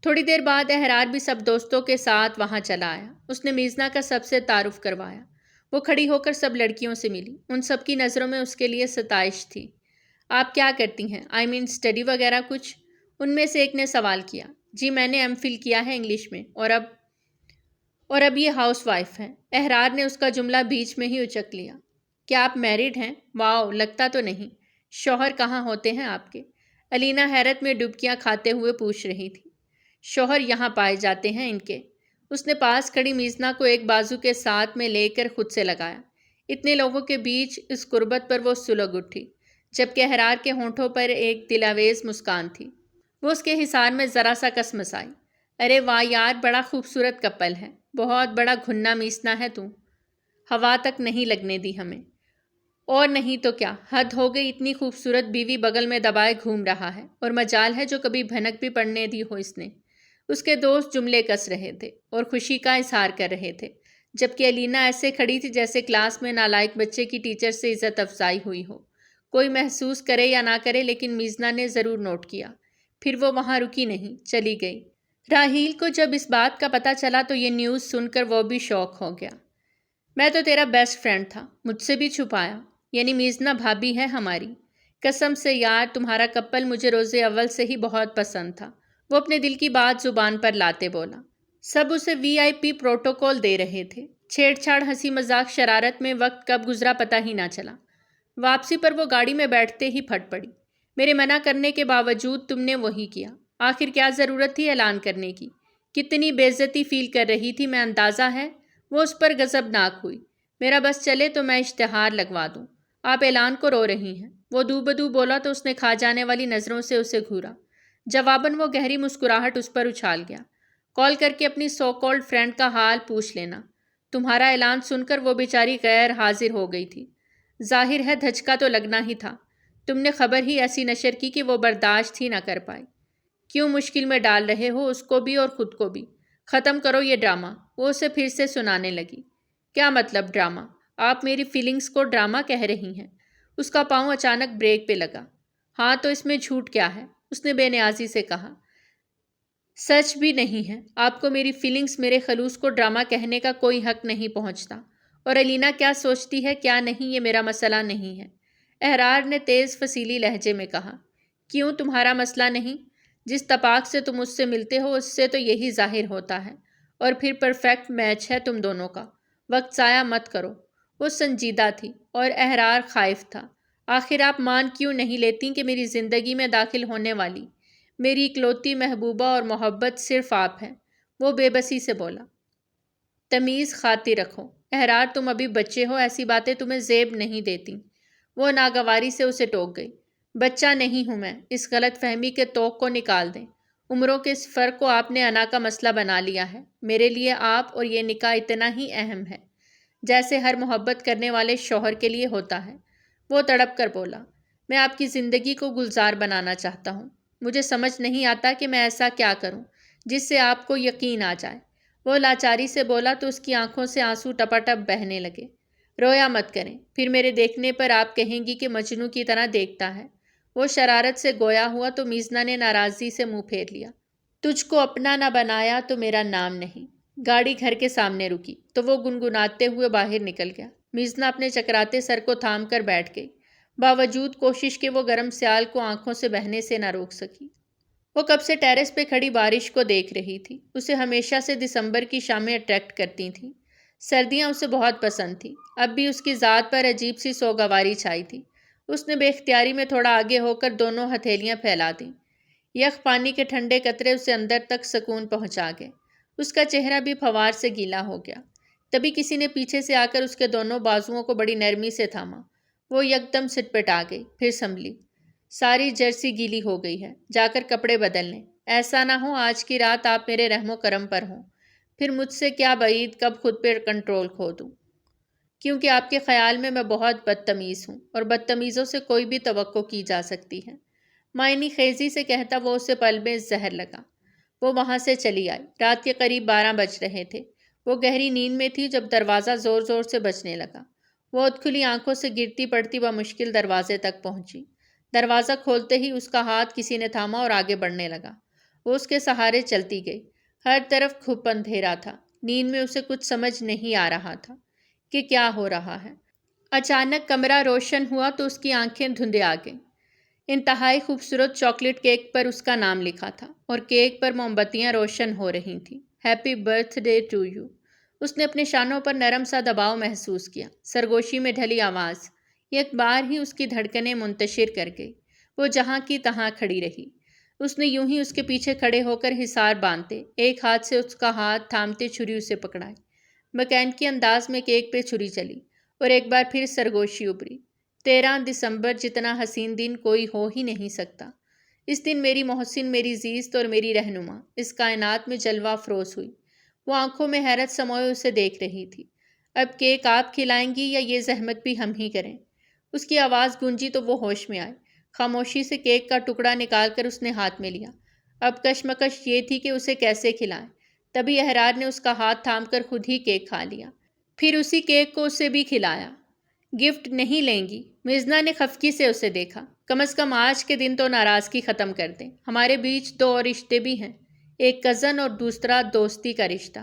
تھوڑی دیر بعد احرار بھی سب دوستوں کے ساتھ وہاں چلا آیا۔ اس نے میزنا کا سب سے تعارف کروایا۔ وہ کھڑی ہو کر سب لڑکیوں سے ملی۔ ان سب کی نظروں میں اس کے لیے ستائش تھی۔ آپ کیا کرتی ہیں؟ اسٹڈی وغیرہ کچھ؟ ان میں سے ایک نے سوال کیا۔ جی میں نے M.Phil کیا ہے انگلش میں، اور اب یہ ہاؤس وائف ہیں۔ احرار نے اس کا جملہ بیچ میں ہی اچک لیا۔ کیا آپ میرڈ ہیں؟ واؤ، لگتا تو نہیں۔ شوہر کہاں ہوتے ہیں آپ کے؟ علینا حیرت میں ڈبکیاں کھاتے ہوئے پوچھ رہی تھی۔ شوہر یہاں پائے جاتے ہیں ان کے۔ اس نے پاس کھڑی میزنا کو ایک بازو کے ساتھ میں لے کر خود سے لگایا۔ اتنے لوگوں کے بیچ اس قربت پر وہ سلگ اٹھی، جبکہ احرار کے ہونٹوں پر ایک دلاویز مسکان تھی۔ وہ اس کے حصار میں ذرا سا کس مسائی۔ ارے واہ یار، بڑا خوبصورت کپل ہے، بہت بڑا گھنا میسنا ہے تو۔ ہوا تک نہیں لگنے دی ہمیں۔ اور نہیں تو کیا، حد ہو گئی، اتنی خوبصورت بیوی بغل میں دبائے گھوم رہا ہے، اور مجال ہے جو کبھی بھنک بھی پڑنے دی ہو اس نے۔ اس کے دوست جملے کس رہے تھے اور خوشی کا اظہار کر رہے تھے، جبکہ علینا ایسے کھڑی تھی جیسے کلاس میں نالائق بچے کی ٹیچر سے عزت افزائی ہوئی ہو۔ کوئی محسوس کرے یا نہ کرے، لیکن میزنا نے ضرور نوٹ کیا۔ پھر وہ وہاں رکی نہیں، چلی گئی۔ راحیل کو جب اس بات کا پتہ چلا تو یہ نیوز سن کر وہ بھی شوق ہو گیا۔ میں تو تیرا بیسٹ فرینڈ تھا، مجھ سے بھی چھپایا؟ یعنی میزنا بھابھی ہے ہماری؟ قسم سے یار، تمہارا کپل مجھے روز اول سے ہی بہت پسند تھا، وہ اپنے دل کی بات زبان پر لاتے بولا۔ سب اسے VIP پروٹوکول دے رہے تھے۔ چھیڑ چھاڑ، ہنسی مذاق، شرارت میں وقت کب گزرا پتہ ہی نہ چلا۔ واپسی پر وہ گاڑی میں بیٹھتے ہی پھٹ پڑی۔ میرے منع کرنے کے باوجود تم نے وہی کیا۔ آخر کیا ضرورت تھی اعلان کرنے کی؟ کتنی بے عزتی فیل کر رہی تھی میں اندازہ ہے۔ وہ اس پر غضبناک ہوئی۔ میرا بس چلے تو میں اشتہار لگوا دوں۔ آپ اعلان کو رو رہی ہیں۔ وہ دو بدو بولا تو اس نے کھا جانے والی نظروں سے اسے گھورا۔ جواباً وہ گہری مسکراہٹ اس پر اچھال گیا۔ کال کر کے اپنی سو کالڈ فرینڈ کا حال پوچھ لینا۔ تمہارا اعلان سن کر وہ بیچاری غیر حاضر ہو گئی تھی۔ ظاہر ہے دھچکا تو لگنا ہی تھا۔ تم نے خبر ہی ایسی نشر کی کہ وہ برداشت ہی نہ کر پائی۔ کیوں مشکل میں ڈال رہے ہو اس کو بھی اور خود کو بھی؟ ختم کرو یہ ڈرامہ۔ وہ اسے پھر سے سنانے لگی۔ کیا مطلب ڈرامہ؟ آپ میری فیلنگز کو ڈرامہ کہہ رہی ہیں؟ اس کا پاؤں اچانک بریک پہ لگا۔ ہاں تو اس میں جھوٹ کیا ہے؟ اس نے بے نیازی سے کہا۔ سچ بھی نہیں ہے۔ آپ کو میری فیلنگز، میرے خلوص کو ڈرامہ کہنے کا کوئی حق نہیں پہنچتا۔ اور الینا کیا سوچتی ہے کیا نہیں یہ میرا مسئلہ نہیں ہے، احرار نے تیز فصیلی لہجے میں کہا۔ کیوں تمہارا مسئلہ نہیں؟ جس تپاک سے تم اس سے ملتے ہو اس سے تو یہی ظاہر ہوتا ہے۔ اور پھر پرفیکٹ میچ ہے تم دونوں کا۔ وقت ضائع مت کرو۔ وہ سنجیدہ تھی اور احرار خائف تھا۔ آخر آپ مان کیوں نہیں لیتی کہ میری زندگی میں داخل ہونے والی میری اکلوتی محبوبہ اور محبت صرف آپ ہیں؟ وہ بے بسی سے بولا۔ تمیز خاطر رکھو احرار، تم ابھی بچے ہو، ایسی باتیں تمہیں زیب نہیں دیتی۔ وہ ناگواری سے اسے ٹوک گئی۔ بچہ نہیں ہوں میں، اس غلط فہمی کے توق کو نکال دیں۔ عمروں کے اس فرق کو آپ نے انا کا مسئلہ بنا لیا ہے۔ میرے لیے آپ اور یہ نکاح اتنا ہی اہم ہے جیسے ہر محبت کرنے والے شوہر کے لیے ہوتا ہے۔ وہ تڑپ کر بولا۔ میں آپ کی زندگی کو گلزار بنانا چاہتا ہوں۔ مجھے سمجھ نہیں آتا کہ میں ایسا کیا کروں جس سے آپ کو یقین آ جائے۔ وہ لاچاری سے بولا تو اس کی آنکھوں سے آنسو ٹپاٹپ بہنے لگے۔ رویا مت کریں، پھر میرے دیکھنے پر آپ کہیں گی کہ مجنوں کی طرح دیکھتا ہے۔ وہ شرارت سے گویا ہوا تو میزنا نے ناراضی سے منہ پھیر لیا۔ تجھ کو اپنا نہ بنایا تو میرا نام نہیں۔ گاڑی گھر کے سامنے رکی تو وہ گنگناتے ہوئے باہر نکل گیا۔ میزنا اپنے چکراتے سر کو تھام کر بیٹھ گئی، باوجود کوشش کے وہ گرم سیال کو آنکھوں سے بہنے سے نہ روک سکی۔ وہ کب سے ٹیرس پہ کھڑی بارش کو دیکھ رہی تھی۔ اسے ہمیشہ سے دسمبر کی شامیں اٹریکٹ کرتی تھیں۔ سردیاں اسے بہت پسند تھیں۔ اب بھی اس کی ذات پر عجیب سی سوگواری چھائی تھی۔ اس نے بے اختیاری میں تھوڑا آگے ہو کر دونوں ہتھیلیاں پھیلا دیں۔ یخ پانی کے ٹھنڈے قطرے اسے اندر تک سکون پہنچا گئے۔ اس کا چہرہ بھی پھوار سے گیلا ہو گیا۔ تبھی کسی نے پیچھے سے آ کر اس کے دونوں بازوؤں کو بڑی نرمی سے تھاما۔ وہ یکدم سٹپٹا گئی، پھر سنبھلی۔ ساری جرسی گیلی ہو گئی ہے، جا کر کپڑے بدل لیں۔ ایسا نہ ہو آج کی رات آپ میرے رحم و کرم پر ہوں، پھر مجھ سے کیا بعید کب خود پہ کنٹرول کھو دوں، کیونکہ آپ کے خیال میں میں بہت بدتمیز ہوں اور بدتمیزوں سے کوئی بھی توقع کی جا سکتی ہے۔ معنی خیزی سے کہتا وہ اسے پل میں زہر لگا۔ وہ وہاں سے چلی آئی۔ رات کے قریب 12 بج رہے تھے۔ وہ گہری نیند میں تھی جب دروازہ زور زور سے بجنے لگا۔ وہ ادھکھلی آنکھوں سے گرتی پڑتی بمشکل دروازے تک پہنچی۔ دروازہ کھولتے ہی اس کا ہاتھ کسی نے تھاما اور آگے بڑھنے لگا۔ وہ اس کے سہارے چلتی گئی۔ ہر طرف گھپ اندھیرا تھا۔ نیند میں اسے کچھ سمجھ نہیں آ رہا تھا کہ کیا ہو رہا ہے۔ اچانک کمرہ روشن ہوا تو اس کی آنکھیں دھندے گئیں۔ انتہائی خوبصورت چاکلیٹ کیک پر اس کا نام لکھا تھا اور کیک پر موم بتیاں روشن ہو رہی تھیں۔ Happy birthday to you. اس نے اپنے شانوں پر نرم سا دباؤ محسوس کیا۔ سرگوشی میں ڈھلی آواز ایک بار ہی اس کی دھڑکنیں منتشر کر گئی۔ وہ جہاں کی تہاں کھڑی رہی۔ اس نے یوں ہی اس کے پیچھے کھڑے ہو کر حصار باندھتے ایک ہاتھ سے اس کا ہاتھ تھامتے چھری اسے پکڑائی۔ مکینکی انداز میں کیک پہ چھری چلی اور ایک بار پھر سرگوشی ابری۔ 13 دسمبر جتنا حسین دن کوئی ہو ہی نہیں سکتا۔ اس دن میری محسن، میری زیست اور میری رہنما اس کائنات میں جلوہ افروز ہوئی۔ وہ آنکھوں میں حیرت سموئے اسے دیکھ رہی تھی۔ اب کیک آپ کھلائیں گی یا یہ زحمت بھی ہم ہی کریں؟ اس کی آواز گونجی تو وہ ہوش میں آئی۔ خاموشی سے کیک کا ٹکڑا نکال کر اس نے ہاتھ میں لیا۔ اب کشمکش یہ تھی کہ اسے کیسے کھلائیں۔ تبھی احرار نے اس کا ہاتھ تھام کر خود ہی کیک کھا لیا، پھر اسی کیک کو اسے بھی کھلایا۔ گفٹ نہیں لیں گی؟ میزنا نے خفگی سے اسے دیکھا۔ کم از کم آج کے دن تو ناراضگی ختم کر دیں۔ ہمارے بیچ 2 اور رشتے بھی ہیں، ایک کزن اور دوسرا دوستی کا رشتہ۔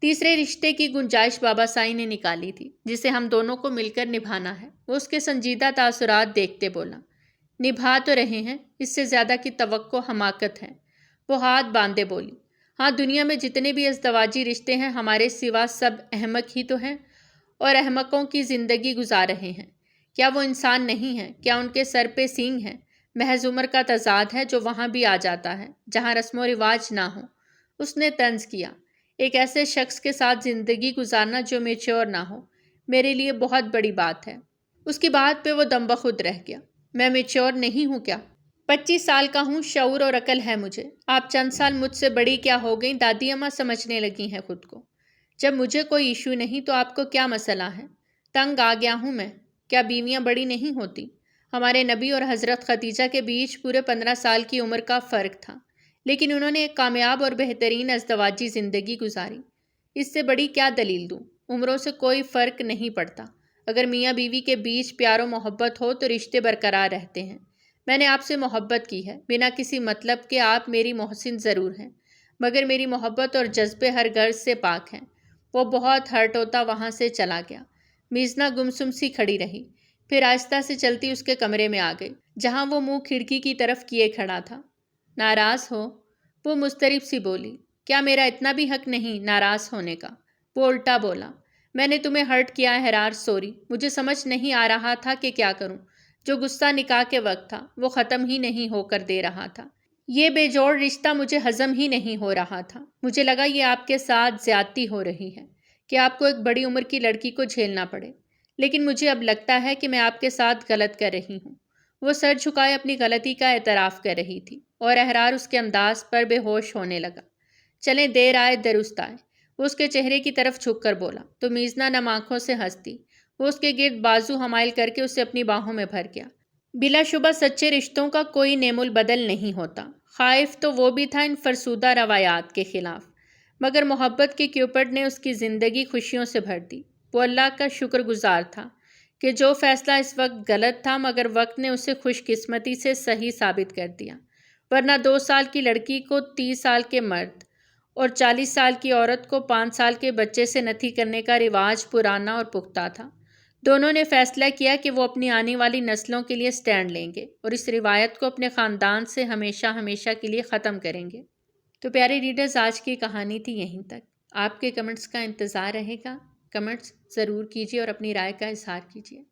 تیسرے رشتے کی گنجائش بابا سائی نے نکالی تھی، جسے ہم دونوں کو مل کر نبھانا ہے۔ وہ اس کے سنجیدہ تاثرات دیکھتے بولا۔ نبھا تو رہے ہیں، اس سے زیادہ کی توقع حماقت ہے۔ وہ ہاتھ باندھے بولی۔ ہاں، دنیا میں جتنے بھی ازدواجی رشتے ہیں ہمارے سوا سب احمق ہی تو ہیں اور احمقوں کی زندگی گزار رہے ہیں۔ کیا وہ انسان نہیں ہیں؟ کیا ان کے سر پہ سینگ ہیں؟ محض عمر کا تضاد ہے جو وہاں بھی آ جاتا ہے جہاں رسم و رواج نہ ہو۔ اس نے طنز کیا، ایک ایسے شخص کے ساتھ زندگی گزارنا جو میچور نہ ہو میرے لیے بہت بڑی بات ہے۔ اس کی بات پہ وہ دم بخود رہ گیا۔ میں میچور نہیں ہوں کیا؟ 25 سال کا ہوں، شعور اور عقل ہے مجھے۔ آپ چند سال مجھ سے بڑی کیا ہو گئیں، دادی اماں سمجھنے لگی ہیں خود کو۔ جب مجھے کوئی ایشو نہیں تو آپ کو کیا مسئلہ ہے؟ تنگ آ گیا ہوں میں۔ کیا بیویاں بڑی نہیں ہوتی؟ ہمارے نبی اور حضرت خدیجہ کے بیچ پورے 15 سال کی عمر کا فرق تھا، لیکن انہوں نے ایک کامیاب اور بہترین ازدواجی زندگی گزاری۔ اس سے بڑی کیا دلیل دوں؟ عمروں سے کوئی فرق نہیں پڑتا۔ اگر میاں بیوی کے بیچ پیار و محبت ہو تو رشتے برقرار رہتے ہیں۔ میں نے آپ سے محبت کی ہے بنا کسی مطلب کہ آپ میری محسن ضرور ہیں، مگر میری محبت اور جذبے ہر غرض سے پاک ہیں۔ وہ بہت ہرٹ ہوتا وہاں سے چلا گیا۔ میزنا گمسم سی کھڑی رہی، پھر آہستہ سے چلتی اس کے کمرے میں آ گئی جہاں وہ منہ کھڑکی کی طرف کیے کھڑا تھا۔ ناراض ہو؟ وہ مضطرب سی بولی۔ کیا میرا اتنا بھی حق نہیں ناراض ہونے کا؟ وہ الٹا بولا، میں نے تمہیں ہرٹ کیا ہے حرار، سوری۔ مجھے سمجھ نہیں آ رہا تھا کہ کیا کروں۔ جو غصہ نکاح کے وقت تھا وہ ختم ہی نہیں ہو کر دے رہا تھا۔ یہ بے جوڑ رشتہ مجھے ہضم ہی نہیں ہو رہا تھا۔ مجھے لگا یہ آپ کے ساتھ زیادتی ہو رہی ہے کہ آپ کو ایک بڑی عمر کی لڑکی کو جھیلنا پڑے، لیکن مجھے اب لگتا ہے کہ میں آپ کے ساتھ غلط کر رہی ہوں۔ وہ سر جھکائے اپنی غلطی کا اعتراف کر رہی تھی اور احرار اس کے انداز پر بے ہوش ہونے لگا۔ چلیں، دیر آئے درست آئے، وہ اس کے چہرے کی طرف جھک کر بولا تو میزنا نم آنکھوں سے ہنستی۔ وہ اس کے گرد بازو حمائل کر کے اسے اپنی باہوں میں بھر گیا۔ بلا شبہ سچے رشتوں کا کوئی نعم البدل نہیں ہوتا۔ خائف تو وہ بھی تھا ان فرسودہ روایات کے خلاف، مگر محبت کے کیوپڈ نے اس کی زندگی خوشیوں سے بھر دی۔ وہ اللہ کا شکر گزار تھا کہ جو فیصلہ اس وقت غلط تھا مگر وقت نے اسے خوش قسمتی سے صحیح ثابت کر دیا، ورنہ 2 سال کی لڑکی کو 30 سال کے مرد اور 40 سال کی عورت کو 5 سال کے بچے سے نتھی کرنے کا رواج پرانا اور پختہ تھا۔ دونوں نے فیصلہ کیا کہ وہ اپنی آنے والی نسلوں کے لیے سٹینڈ لیں گے اور اس روایت کو اپنے خاندان سے ہمیشہ ہمیشہ کے لیے ختم کریں گے۔ تو پیارے ریڈرز، آج کی کہانی تھی یہیں تک۔ آپ کے کمنٹس کا انتظار رہے گا۔ کمنٹس ضرور کیجیے اور اپنی رائے کا اظہار کیجیے۔